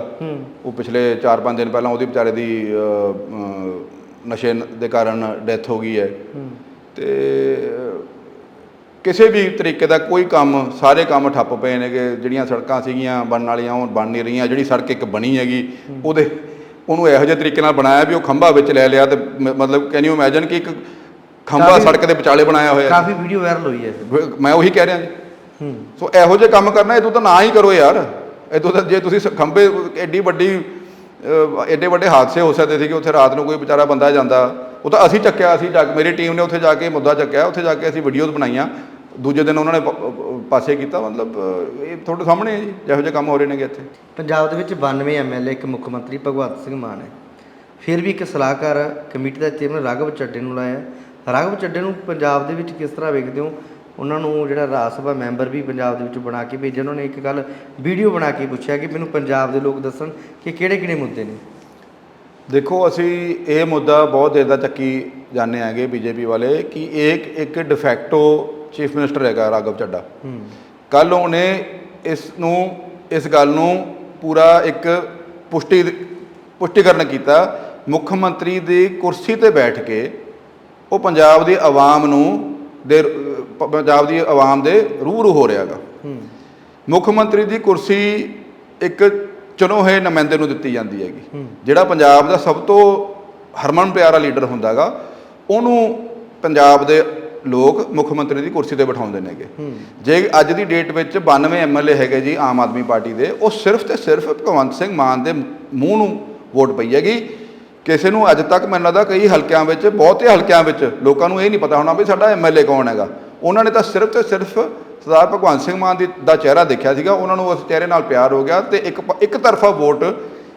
ਉਹ ਪਿਛਲੇ 4-5 ਦਿਨ ਪਹਿਲਾਂ ਉਹਦੀ ਵਿਚਾਰੇ ਦੀ ਨਸ਼ੇ ਦੇ ਕਾਰਨ ਡੈਥ ਹੋ ਗਈ ਹੈ। ਅਤੇ ਕਿਸੇ ਵੀ ਤਰੀਕੇ ਦਾ ਕੋਈ ਕੰਮ, ਸਾਰੇ ਕੰਮ ਠੱਪ ਪਏ ਨੇਗੇ। ਜਿਹੜੀਆਂ ਸੜਕਾਂ ਸੀਗੀਆਂ ਬਣਨ ਵਾਲੀਆਂ ਉਹ ਬਣ ਨਹੀਂ ਰਹੀਆਂ। ਜਿਹੜੀ ਸੜਕ ਇੱਕ ਬਣੀ ਹੈਗੀ ਉਹਨੂੰ ਇਹੋ ਜਿਹੇ ਤਰੀਕੇ ਨਾਲ ਬਣਾਇਆ ਵੀ ਉਹ ਖੰਭਾ ਵਿੱਚ ਲੈ ਲਿਆ, ਅਤੇ ਮਤਲਬ ਕੈਨ ਯੂ ਇਮੈਜਿਨ ਕਿ ਇੱਕ ਖੰਭਾ ਸੜਕ ਦੇ ਵਿਚਾਲੇ ਬਣਾਇਆ ਹੋਇਆ। ਕਾਫੀ ਵੀਡੀਓ ਵਾਇਰਲ ਹੋਈ ਹੈ, ਮੈਂ ਉਹੀ ਕਹਿ ਰਿਹਾ ਜੀ। ਸੋ ਇਹੋ ਜਿਹੇ ਕੰਮ ਕਰਨਾ, ਇਹਦੋਂ ਤਾਂ ਨਾ ਹੀ ਕਰੋ ਯਾਰ। ਇਹਦੋਂ ਤਾਂ ਜੇ ਤੁਸੀਂ ਖੰਭੇ ਐਡੇ ਵੱਡੇ ਹਾਦਸੇ ਹੋ ਸਕਦੇ ਸੀਗੇ ਉੱਥੇ, ਰਾਤ ਨੂੰ ਕੋਈ ਵਿਚਾਰਾ ਬੰਦਾ ਜਾਂਦਾ, ਉਹ ਤਾਂ ਅਸੀਂ ਚੱਕਿਆ, ਮੇਰੀ ਟੀਮ ਨੇ ਉੱਥੇ ਜਾ ਕੇ ਮੁੱਦਾ ਚੱਕਿਆ, ਉੱਥੇ ਜਾ ਕੇ ਅਸੀਂ ਵੀਡੀਓਜ਼ ਬਣਾਈਆਂ, ਦੂਜੇ ਦਿਨ ਉਹਨਾਂ ਨੇ ਪਾਸੇ ਕੀਤਾ। ਮਤਲਬ ਇਹ ਤੁਹਾਡੇ ਸਾਹਮਣੇ ਹੈ ਜੀ ਜਿਹੋ ਜਿਹੇ ਕੰਮ ਹੋ ਰਹੇ ਨੇਗੇ ਇੱਥੇ। ਪੰਜਾਬ ਦੇ ਵਿੱਚ 92 MLA, ਇੱਕ ਮੁੱਖ ਮੰਤਰੀ ਭਗਵੰਤ ਸਿੰਘ ਮਾਨ ਹੈ, ਫਿਰ ਵੀ ਇੱਕ ਸਲਾਹਕਾਰ ਕਮੇਟੀ ਦਾ ਚੇਅਰਮੈਨ ਰਾਘਵ ਚੱਡੇ ਨੂੰ ਲਾਇਆ। ਰਾਘਵ ਚੱਡੇ ਨੂੰ ਪੰਜਾਬ ਦੇ ਵਿੱਚ ਕਿਸ ਤਰ੍ਹਾਂ ਵੇਖਦੇ ਹੋ? ਉਹਨਾਂ ਨੂੰ ਜਿਹੜਾ ਰਾਜ ਸਭਾ ਮੈਂਬਰ ਵੀ ਪੰਜਾਬ ਦੇ ਵਿੱਚ ਬਣਾ ਕੇ ਭੇਜਿਆ। ਉਹਨਾਂ ਨੇ ਇੱਕ ਗੱਲ ਵੀਡੀਓ ਬਣਾ ਕੇ ਪੁੱਛਿਆ ਕਿ ਮੈਨੂੰ ਪੰਜਾਬ ਦੇ ਲੋਕ ਦੱਸਣ ਕਿ ਕਿਹੜੇ ਮੁੱਦੇ ਨੇ। ਦੇਖੋ, ਅਸੀਂ ਇਹ ਮੁੱਦਾ ਬਹੁਤ ਦੇਰ ਦਾ ਚੱਕੀ ਜਾਂਦੇ ਹੈਗੇ ਬੀਜੇਪੀ ਵਾਲੇ ਕਿ ਇੱਕ ਡਿਫੈਕਟੋ ਚੀਫ ਮਿਨਿਸਟਰ ਹੈਗਾ ਰਾਘਵ ਚੱਡਾ। ਕੱਲ੍ਹ ਉਹਨੇ ਇਸ ਗੱਲ ਨੂੰ ਪੂਰਾ ਇੱਕ ਪੁਸ਼ਟੀਕਰਨ ਕੀਤਾ। ਮੁੱਖ ਮੰਤਰੀ ਦੀ ਕੁਰਸੀ 'ਤੇ ਬੈਠ ਕੇ ਉਹ ਪੰਜਾਬ ਦੀ ਆਵਾਮ ਦੇ ਰੂਬਰੂ ਹੋ ਰਿਹਾ ਗਾ। ਮੁੱਖ ਮੰਤਰੀ ਦੀ ਕੁਰਸੀ ਇੱਕ ਚੁਣੇ ਹੋਏ ਨੁਮਾਇੰਦੇ ਨੂੰ ਦਿੱਤੀ ਜਾਂਦੀ ਹੈਗੀ। ਜਿਹੜਾ ਪੰਜਾਬ ਦਾ ਸਭ ਤੋਂ ਹਰਮਨ ਪਿਆਰਾ ਲੀਡਰ ਹੁੰਦਾ ਗਾ, ਉਹਨੂੰ ਪੰਜਾਬ ਦੇ ਲੋਕ ਮੁੱਖ ਮੰਤਰੀ ਦੀ ਕੁਰਸੀ 'ਤੇ ਬਿਠਾਉਂਦੇ ਨੇਗੇ। ਜੇ ਅੱਜ ਦੀ ਡੇਟ ਵਿੱਚ 92 ਐਮਐਲਏ ਹੈਗੇ ਜੀ ਆਮ ਆਦਮੀ ਪਾਰਟੀ ਦੇ, ਉਹ ਸਿਰਫ ਤੇ ਸਿਰਫ ਭਗਵੰਤ ਸਿੰਘ ਮਾਨ ਦੇ ਮੂੰਹ ਨੂੰ ਵੋਟ ਪਈ ਹੈਗੀ। ਕਿਸੇ ਨੂੰ ਅੱਜ ਤੱਕ ਮੈਨੂੰ ਲੱਗਦਾ ਕਈ ਹਲਕਿਆਂ ਵਿੱਚ, ਬਹੁਤੇ ਹਲਕਿਆਂ ਵਿੱਚ ਲੋਕਾਂ ਨੂੰ ਇਹ ਨਹੀਂ ਪਤਾ ਹੋਣਾ ਵੀ ਸਾਡਾ ਐਮਐਲਏ ਕੌਣ ਹੈਗਾ। ਉਹਨਾਂ ਨੇ ਤਾਂ ਸਿਰਫ ਤੇ ਸਿਰਫ ਸਰਦਾਰ ਭਗਵੰਤ ਸਿੰਘ ਮਾਨ ਦਾ ਚਿਹਰਾ ਦੇਖਿਆ ਸੀਗਾ, ਉਹਨਾਂ ਨੂੰ ਉਸ ਚਿਹਰੇ ਨਾਲ ਪਿਆਰ ਹੋ ਗਿਆ ਤੇ ਇੱਕ ਤਰਫਾ ਵੋਟ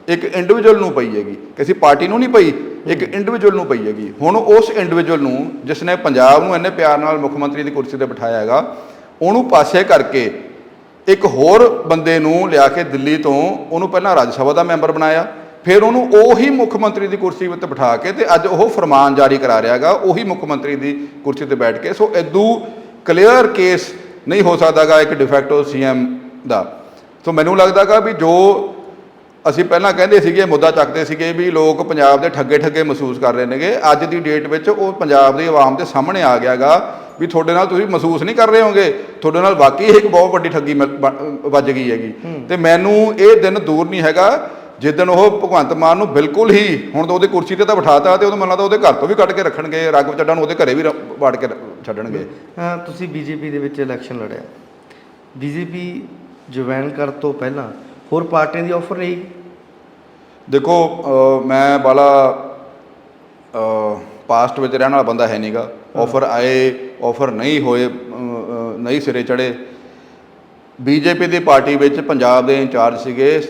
ਇੱਕ ਇੰਡੀਵਿਜੂਅਲ ਨੂੰ ਪਈ ਹੈਗੀ, ਕਿਸੇ ਪਾਰਟੀ ਨੂੰ ਨਹੀਂ ਪਈ, ਇੱਕ ਇੰਡੀਵਿਜੂਅਲ ਨੂੰ ਪਈ ਹੈਗੀ। ਹੁਣ ਉਸ ਇੰਡੀਵਿਜੂਅਲ ਨੂੰ, ਜਿਸ ਨੇ ਪੰਜਾਬ ਨੂੰ ਇੰਨੇ ਪਿਆਰ ਨਾਲ ਮੁੱਖ ਮੰਤਰੀ ਦੀ ਕੁਰਸੀ 'ਤੇ ਬਿਠਾਇਆ ਹੈਗਾ, ਉਹਨੂੰ ਪਾਸੇ ਕਰਕੇ ਇੱਕ ਹੋਰ ਬੰਦੇ ਨੂੰ ਲਿਆ ਕੇ ਦਿੱਲੀ ਤੋਂ ਉਹਨੂੰ ਪਹਿਲਾਂ ਰਾਜ ਸਭਾ ਦਾ ਮੈਂਬਰ ਬਣਾਇਆ, ਫਿਰ ਉਹਨੂੰ ਉਹੀ ਮੁੱਖ ਮੰਤਰੀ ਦੀ ਕੁਰਸੀ ਉੱਤੇ ਬਿਠਾ ਕੇ ਤੇ ਅੱਜ ਉਹ ਫਰਮਾਨ ਜਾਰੀ ਕਰਾ ਰਿਹਾ ਹੈਗਾ ਉਹੀ ਮੁੱਖ ਮੰਤਰੀ ਦੀ ਕੁਰਸੀ 'ਤੇ ਬੈਠ ਕੇ। ਸੋ ਇਦੋਂ ਕਲੀਅਰ ਕੇਸ ਨਹੀਂ ਹੋ ਸਕਦਾ ਗਾ ਇੱਕ ਡਿਫੈਕਟੋ ਸੀਐਮ ਦਾ। ਸੋ ਮੈਨੂੰ ਲੱਗਦਾ ਗਾ ਵੀ ਜੋ ਅਸੀਂ ਪਹਿਲਾਂ ਕਹਿੰਦੇ ਸੀਗੇ, ਮੁੱਦਾ ਚੱਕਦੇ ਸੀਗੇ ਵੀ ਲੋਕ ਪੰਜਾਬ ਦੇ ਠੱਗੇ ਮਹਿਸੂਸ ਕਰ ਰਹੇ ਨੇਗੇ, ਅੱਜ ਦੀ ਡੇਟ ਵਿੱਚ ਉਹ ਪੰਜਾਬ ਦੀ ਆਵਾਮ ਦੇ ਸਾਹਮਣੇ ਆ ਗਿਆ ਗਾ ਵੀ ਤੁਹਾਡੇ ਨਾਲ ਤੁਸੀਂ ਮਹਿਸੂਸ ਨਹੀਂ ਕਰ ਰਹੇ ਹੋਗੇ, ਤੁਹਾਡੇ ਨਾਲ ਵਾਕਈ ਇੱਕ ਬਹੁਤ ਵੱਡੀ ਠੱਗੀ ਵੱਜ ਗਈ ਹੈਗੀ। ਤੇ ਮੈਨੂੰ ਇਹ ਦਿਨ ਦੂਰ ਨਹੀਂ ਹੈਗਾ ਜਿੱਦਣ ਉਹ ਭਗਵੰਤ ਮਾਨ ਨੂੰ ਬਿਲਕੁਲ ਹੀ, ਹੁਣ ਤਾਂ ਉਹਦੀ ਕੁਰਸੀ 'ਤੇ ਤਾਂ ਬਿਠਾਤਾ ਤੇ ਉਹਨੂੰ ਮੈਨੂੰ ਲੱਗਦਾ ਉਹਦੇ ਘਰ ਤੋਂ ਵੀ ਕੱਢ ਕੇ ਰੱਖਣਗੇ, ਰਾਘਵ ਚੱਡਾ ਨੂੰ ਉਹਦੇ ਘਰੇ ਵੀ ਵਾੜ ਕੇ ਛੱਡਣਗੇ। ਤੁਸੀਂ ਬੀਜੇਪੀ ਦੇ ਵਿੱਚ ਇਲੈਕਸ਼ਨ ਲੜਿਆ, ਬੀਜੇਪੀ ਜੁਆਇਨ ਕਰਨ ਤੋਂ ਪਹਿਲਾਂ ਹੋਰ ਪਾਰਟੀਆਂ ਦੀ ਆਫਰ ਰਹੀ? ਦੇਖੋ, ਮੈਂ ਬਾਲਾ ਪਾਸਟ ਵਿੱਚ ਰਹਿਣ ਵਾਲਾ ਬੰਦਾ ਹੈ ਨਹੀਂ ਗਾ। ਆਫਰ ਆਏ, ਆਫਰ ਨਹੀਂ ਹੋਏ, ਨਹੀਂ ਸਿਰੇ ਚੜ੍ਹੇ। ਬੀਜੇਪੀ ਦੀ ਪਾਰਟੀ ਵਿੱਚ ਪੰਜਾਬ ਦੇ ਇੰਚਾਰਜ ਸੀਗੇ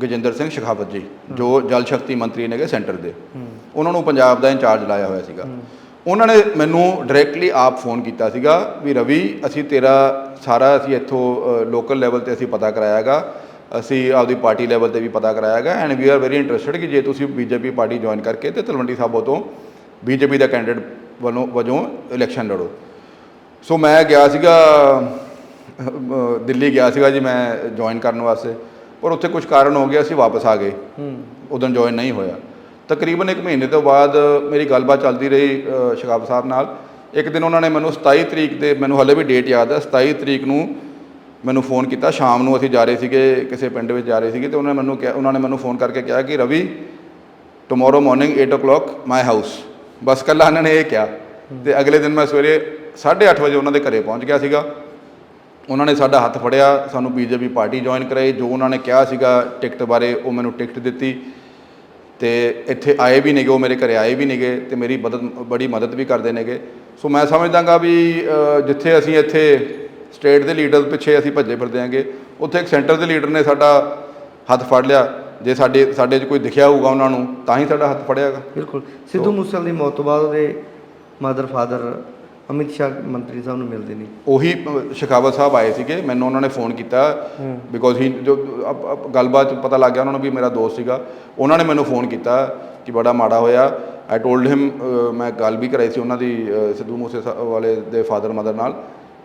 ਗਜਿੰਦਰ ਸਿੰਘ ਸ਼ੇਖਾਵਤ ਜੀ, ਜੋ ਜਲ ਸ਼ਕਤੀ ਮੰਤਰੀ ਨੇਗੇ ਸੈਂਟਰ ਦੇ। ਉਹਨਾਂ ਨੂੰ ਪੰਜਾਬ ਦਾ ਇੰਚਾਰਜ ਲਾਇਆ ਹੋਇਆ ਸੀਗਾ। ਉਹਨਾਂ ਨੇ ਮੈਨੂੰ ਡਾਇਰੈਕਟਲੀ ਆਪ ਫੋਨ ਕੀਤਾ ਸੀਗਾ ਵੀ ਰਵੀ, ਅਸੀਂ ਅਸੀਂ ਇੱਥੋਂ ਲੋਕਲ ਲੈਵਲ 'ਤੇ ਅਸੀਂ ਪਤਾ ਕਰਾਇਆ ਗਾ, ਅਸੀਂ ਆਪਦੀ ਪਾਰਟੀ ਲੈਵਲ 'ਤੇ ਵੀ ਪਤਾ ਕਰਾਇਆ ਗਾ, and we are very interested ਕਿ ਜੇ ਤੁਸੀਂ ਬੀਜੇਪੀ ਪਾਰਟੀ ਜੁਆਇਨ ਕਰਕੇ ਤੇ ਤਲਵੰਡੀ ਸਾਬੋ ਤੋਂ ਬੀਜੇਪੀ ਦਾ ਕੈਂਡੀਡੇਟ ਵਜੋਂ ਇਲੈਕਸ਼ਨ ਲੜੋ। ਸੋ ਮੈਂ ਗਿਆ ਸੀਗਾ, ਦਿੱਲੀ ਗਿਆ ਸੀਗਾ ਜੀ ਮੈਂ ਜੁਆਇਨ ਕਰਨ ਵਾਸਤੇ, ਪਰ ਉੱਥੇ ਕੁਝ ਕਾਰਨ ਹੋ ਗਿਆ, ਅਸੀਂ ਵਾਪਸ ਆ ਗਏ। ਉਦੋਂ ਜੁਆਇਨ ਨਹੀਂ ਹੋਇਆ। ਤਕਰੀਬਨ 1 ਮਹੀਨੇ ਤੋਂ ਬਾਅਦ ਮੇਰੀ ਗੱਲਬਾਤ ਚੱਲਦੀ ਰਹੀ ਸ਼ੇਖਾਵਤ ਸਾਹਿਬ ਨਾਲ। ਇੱਕ ਦਿਨ ਉਹਨਾਂ ਨੇ ਮੈਨੂੰ 27 ਤਰੀਕ ਦੇ, ਮੈਨੂੰ ਹਾਲੇ ਵੀ ਡੇਟ ਯਾਦ ਹੈ, 27 ਤਰੀਕ ਨੂੰ ਮੈਨੂੰ ਫੋਨ ਕੀਤਾ। ਸ਼ਾਮ ਨੂੰ ਅਸੀਂ ਜਾ ਰਹੇ ਸੀਗੇ, ਕਿਸੇ ਪਿੰਡ ਵਿੱਚ ਜਾ ਰਹੇ ਸੀਗੇ, ਤੇ ਉਹਨਾਂ ਨੇ ਮੈਨੂੰ ਫੋਨ ਕਰਕੇ ਕਿਹਾ ਕਿ Ravi, tomorrow morning 8 o'clock my house. ਬਸ ਕੱਲਾ ਇਹਨਾਂ ਨੇ ਇਹ ਕਿਹਾ। ਤੇ ਅਗਲੇ ਦਿਨ ਮੈਂ ਸਵੇਰੇ 8:30 ਵਜੇ ਉਹਨਾਂ ਦੇ ਘਰੇ ਪਹੁੰਚ ਗਿਆ ਸੀਗਾ। ਉਹਨਾਂ ਨੇ ਸਾਡਾ ਹੱਥ ਫੜਿਆ, ਸਾਨੂੰ ਬੀਜੇਪੀ ਪਾਰਟੀ ਜੁਆਇਨ ਕਰਾਈ। ਜੋ ਉਹਨਾਂ ਨੇ ਕਿਹਾ ਸੀਗਾ ਟਿਕਟ ਬਾਰੇ, ਉਹ ਮੈਨੂੰ ਟਿਕਟ ਦਿੱਤੀ ਤੇ ਇੱਥੇ ਆਏ ਵੀ ਨੇਗੇ, ਉਹ ਮੇਰੇ ਘਰੇ ਆਏ ਵੀ ਨੇਗੇ ਤੇ ਮੇਰੀ ਬੜੀ ਮਦਦ ਵੀ ਕਰਦੇ ਨੇਗੇ। ਸੋ ਮੈਂ ਸਮਝਦਾ ਗਾ ਵੀ ਜਿੱਥੇ ਅਸੀਂ ਇੱਥੇ ਸਟੇਟ ਦੇ ਲੀਡਰ ਪਿੱਛੇ ਅਸੀਂ ਭੱਜੇ ਫਿਰਦੇ ਆਂਗੇ, ਉੱਥੇ ਇੱਕ ਸੈਂਟਰ ਦੇ ਲੀਡਰ ਨੇ ਸਾਡਾ ਹੱਥ ਫੜ ਲਿਆ। ਜੇ ਸਾਡੇ 'ਚ ਕੋਈ ਦਿਖਿਆ ਹੋਊਗਾ ਉਹਨਾਂ ਨੂੰ ਤਾਂ ਹੀ ਸਾਡਾ ਹੱਥ ਫੜਿਆ ਗਾ। ਬਿਲਕੁਲ। ਸਿੱਧੂ ਮੂਸੇਵਾਲੇ ਦੀ ਮੌਤ ਤੋਂ ਬਾਅਦ ਉਹਦੇ ਮਦਰ ਫਾਦਰ ਅਮਿਤ ਸ਼ਾਹ ਮੰਤਰੀ ਸਾਹਿਬ ਨੂੰ ਮਿਲਦੇ ਨੇ, ਉਹੀ ਸ਼ੇਖਾਵਤ ਸਾਹਿਬ ਆਏ ਸੀਗੇ। ਮੈਨੂੰ ਉਹਨਾਂ ਨੇ ਫੋਨ ਕੀਤਾ ਬਿਕੋਜ਼ ਹੀ ਜੋ ਗੱਲਬਾਤ ਪਤਾ ਲੱਗ ਗਿਆ ਉਹਨਾਂ ਨੂੰ ਵੀ ਮੇਰਾ ਦੋਸਤ ਸੀਗਾ। ਉਹਨਾਂ ਨੇ ਮੈਨੂੰ ਫੋਨ ਕੀਤਾ ਕਿ ਬੜਾ ਮਾੜਾ ਹੋਇਆ। ਆਈ ਟੋਲਡ ਹਿਮ, ਮੈਂ ਗੱਲ ਵੀ ਕਰਾਈ ਸੀ ਉਹਨਾਂ ਦੀ ਸਿੱਧੂ ਮੂਸੇਵਾਲੇ ਦੇ ਫਾਦਰ ਮਦਰ ਨਾਲ,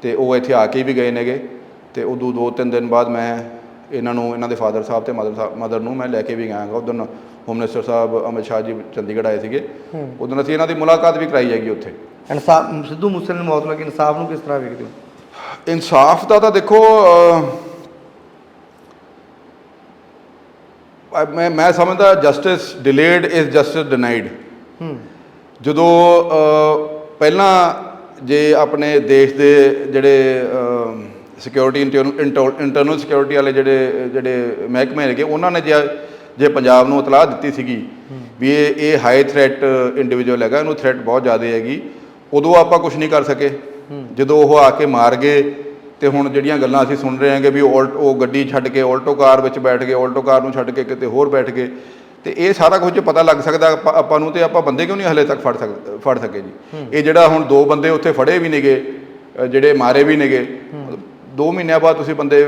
ਤੇ ਉਹ ਇੱਥੇ ਆ ਕੇ ਵੀ ਗਏ ਨੇਗੇ। ਤੇ ਉਦੋਂ 2-3 ਦਿਨ ਬਾਅਦ ਮੈਂ ਇਹਨਾਂ ਦੇ ਫਾਦਰ ਸਾਹਿਬ ਤੇ ਮਦਰ ਨੂੰ ਮੈਂ ਲੈ ਕੇ ਵੀ ਗਿਆ ਗਾ। ਉਦੋਂ ਹੋਮ ਮਿਨਿਸਟਰ ਸਾਹਿਬ ਅਮਿਤ ਸ਼ਾਹ ਜੀ ਚੰਡੀਗੜ੍ਹ ਆਏ ਸੀਗੇ, ਉਦੋਂ ਅਸੀਂ ਇਹਨਾਂ ਦੀ ਮੁਲਾਕਾਤ ਵੀ ਕਰਾਈ ਹੈਗੀ ਉੱਥੇ। ਇਨਸਾਫ, ਸਿੱਧੂ ਮੂਸੇਵਾਲੇ ਦੀ ਮੌਤ ਲੱਗੀ, ਇਨਸਾਫ ਨੂੰ ਕਿਸ ਤਰ੍ਹਾਂ ਵੇਖਦੇ ਹੋ? ਇਨਸਾਫ ਦਾ ਤਾਂ ਦੇਖੋ, ਮੈਂ ਸਮਝਦਾ justice delayed is justice denied. ਜਦੋਂ ਪਹਿਲਾਂ ਜੇ ਆਪਣੇ ਦੇਸ਼ ਦੇ ਜਿਹੜੇ ਸਿਕਿਉਰਿਟੀ ਇੰਟਰਨਲ ਸਿਕਿਉਰਿਟੀ ਵਾਲੇ ਜਿਹੜੇ ਮਹਿਕਮੇ ਹੈਗੇ, ਉਹਨਾਂ ਨੇ ਜੇ ਪੰਜਾਬ ਨੂੰ ਇਤਲਾਹ ਦਿੱਤੀ ਸੀਗੀ ਵੀ ਇਹ ਹਾਈ ਥ੍ਰੈਟ ਇੰਡੀਵਿਜੂਅਲ ਹੈਗਾ, ਇਹਨੂੰ ਥ੍ਰੈਟ ਬਹੁਤ ਜ਼ਿਆਦਾ ਹੈਗੀ, ਉਦੋਂ ਆਪਾਂ ਕੁਝ ਨਹੀਂ ਕਰ ਸਕੇ। ਜਦੋਂ ਉਹ ਆ ਕੇ ਮਾਰ ਗਏ ਤੇ ਹੁਣ ਜਿਹੜੀਆਂ ਗੱਲਾਂ ਅਸੀਂ ਸੁਣ ਰਹੇ ਹਾਂਗੇ ਵੀ ਉਹ ਗੱਡੀ ਛੱਡ ਕੇ ਆਲਟੋ ਕਾਰ ਵਿੱਚ ਬੈਠ ਗਏ, ਆਲਟੋ ਕਾਰ ਨੂੰ ਛੱਡ ਕੇ ਕਿਤੇ ਹੋਰ ਬੈਠ ਗਏ, ਤੇ ਇਹ ਸਾਰਾ ਕੁਝ ਪਤਾ ਲੱਗ ਸਕਦਾ ਆਪਾਂ ਨੂੰ, ਤੇ ਆਪਾਂ ਬੰਦੇ ਕਿਉਂ ਨਹੀਂ ਹਲੇ ਤੱਕ ਫੜ ਸਕੇ ਜੀ। ਇਹ ਜਿਹੜਾ ਹੁਣ 2 ਬੰਦੇ ਉੱਥੇ ਫੜੇ ਵੀ ਨੇਗੇ ਜਿਹੜੇ ਮਾਰੇ ਵੀ ਨੇਗੇ 2 ਮਹੀਨਿਆਂ ਬਾਅਦ ਤੁਸੀਂ ਬੰਦੇ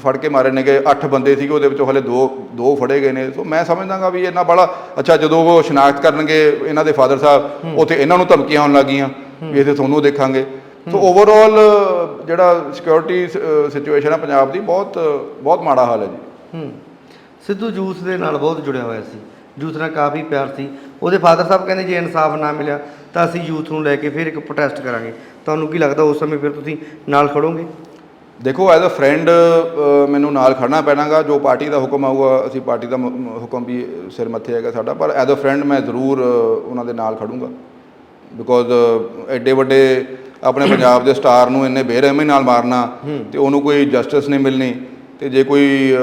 ਫੜ ਕੇ ਮਾਰੇ ਨੇਗੇ 8 ਬੰਦੇ ਸੀਗੇ ਉਹਦੇ ਵਿੱਚੋਂ ਹਲੇ ਦੋ ਫੜੇ ਗਏ ਨੇ। ਸੋ ਮੈਂ ਸਮਝਦਾਗਾ ਵੀ ਇਹਨਾਂ ਬੜਾ ਅੱਛਾ ਜਦੋਂ ਉਹ ਸ਼ਨਾਖਤ ਕਰਨਗੇ ਇਹਨਾਂ ਦੇ ਫਾਦਰ ਸਾਹਿਬ ਉੱਥੇ ਇਹਨਾਂ ਨੂੰ ਧਮਕੀਆਂ ਆਉਣ ਲੱਗੀਆਂ ਵੀ ਇੱਥੇ ਤੁਹਾਨੂੰ ਦੇਖਾਂਗੇ। ਸੋ ਓਵਰਆਲ ਜਿਹੜਾ ਸਿਕਿਉਰਿਟੀ ਸਿਚੁਏਸ਼ਨ ਹੈ ਪੰਜਾਬ ਦੀ ਬਹੁਤ ਮਾੜਾ ਹਾਲ ਹੈ ਜੀ। ਸਿੱਧੂ ਯੂਥ ਦੇ ਨਾਲ ਬਹੁਤ ਜੁੜਿਆ ਹੋਇਆ ਸੀ, ਯੂਥ ਨਾਲ ਕਾਫੀ ਪਿਆਰ ਸੀ। ਉਹਦੇ ਫਾਦਰ ਸਾਹਿਬ ਕਹਿੰਦੇ ਜੇ ਇਨਸਾਫ ਨਾ ਮਿਲਿਆ ਤਾਂ ਅਸੀਂ ਯੂਥ ਨੂੰ ਲੈ ਕੇ ਫਿਰ ਇੱਕ ਪ੍ਰੋਟੈਸਟ ਕਰਾਂਗੇ। ਤੁਹਾਨੂੰ ਕੀ ਲੱਗਦਾ ਉਸ ਸਮੇਂ ਫਿਰ ਤੁਸੀਂ ਨਾਲ ਖੜੋਗੇ? ਦੇਖੋ ਐਜ਼ ਅ ਫਰੈਂਡ ਮੈਨੂੰ ਨਾਲ ਖੜਨਾ ਪੈਣਾਗਾ। ਜੋ ਪਾਰਟੀ ਦਾ ਹੁਕਮ ਆਊਗਾ ਅਸੀਂ ਪਾਰਟੀ ਦਾ ਹੁਕਮ ਵੀ ਸਿਰ ਮੱਥੇ ਹੈਗਾ ਸਾਡਾ, ਪਰ ਐਜ਼ ਅ ਫਰੈਂਡ ਮੈਂ ਜ਼ਰੂਰ ਉਹਨਾਂ ਦੇ ਨਾਲ ਖੜੂੰਗਾ। ਬਿਕੋਜ਼ ਐਡੇ ਵੱਡੇ ਆਪਣੇ ਪੰਜਾਬ ਦੇ ਸਟਾਰ ਨੂੰ ਇੰਨੇ ਬੇਰਹਿਮੀ ਨਾਲ ਮਾਰਨਾ ਤੇ ਉਹਨੂੰ ਕੋਈ ਜਸਟਿਸ ਨਹੀਂ ਮਿਲਣੀ, ਤੇ ਜੇ ਕੋਈ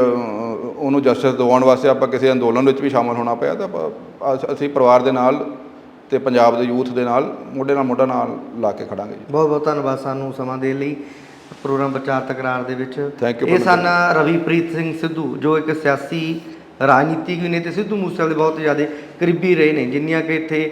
ਉਹਨੂੰ ਜਸਟਿਸ ਦਿਵਾਉਣ ਵਾਸਤੇ ਆਪਾਂ ਕਿਸੇ ਅੰਦੋਲਨ ਵਿੱਚ ਵੀ ਸ਼ਾਮਲ ਹੋਣਾ ਪਿਆ ਤਾਂ ਅਸੀਂ ਪਰਿਵਾਰ ਦੇ ਨਾਲ ਤੇ ਪੰਜਾਬ ਦੇ ਯੂਥ ਦੇ ਨਾਲ ਮੋਢੇ ਨਾਲ ਮੋਢਾ ਨਾਲ ਲਾ ਕੇ ਖੜਾਂਗੇ ਜੀ। ਬਹੁਤ ਬਹੁਤ ਧੰਨਵਾਦ ਸਾਨੂੰ ਸਮਾਂ ਦੇਣ ਲਈ। ਪ੍ਰੋਗਰਾਮ ਵਿਚਾਰ ਤਕਰਾਰ ਦੇ ਵਿੱਚ Thank you ਇਹ ਸਨ ਰਵੀਪ੍ਰੀਤ ਸਿੰਘ ਸਿੱਧੂ, ਜੋ ਇੱਕ ਸਿਆਸੀ ਰਾਜਨੀਤਿਕ ਵੀ ਨੇ ਤੇ ਸਿੱਧੂ ਮੂਸੇਵਾਲੇ ਦੇ ਬਹੁਤ ਜ਼ਿਆਦਾ ਕਰੀਬੀ ਰਹੇ ਨੇ। ਜਿੰਨੀਆਂ ਕਿ ਇੱਥੇ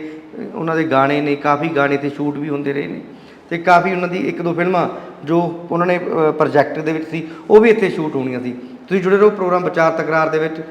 ਉਹਨਾਂ ਦੇ ਗਾਣੇ ਨੇ, ਕਾਫੀ ਗਾਣੇ ਤੇ ਸ਼ੂਟ ਵੀ ਹੁੰਦੇ ਰਹੇ ਨੇ ਤੇ ਕਾਫੀ ਉਹਨਾਂ ਦੀ 1-2 ਫਿਲਮਾਂ ਜੋ ਉਹਨਾਂ ਨੇ ਪ੍ਰੋਜੈਕਟ ਦੇ ਵਿੱਚ ਸੀ ਉਹ ਵੀ ਇੱਥੇ ਸ਼ੂਟ ਹੋਣੀਆਂ ਸੀ। ਤੁਸੀਂ ਜੁੜੇ ਰਹੋ ਪ੍ਰੋਗਰਾਮ ਵਿਚਾਰ ਤਕਰਾਰ ਦੇ ਵਿੱਚ।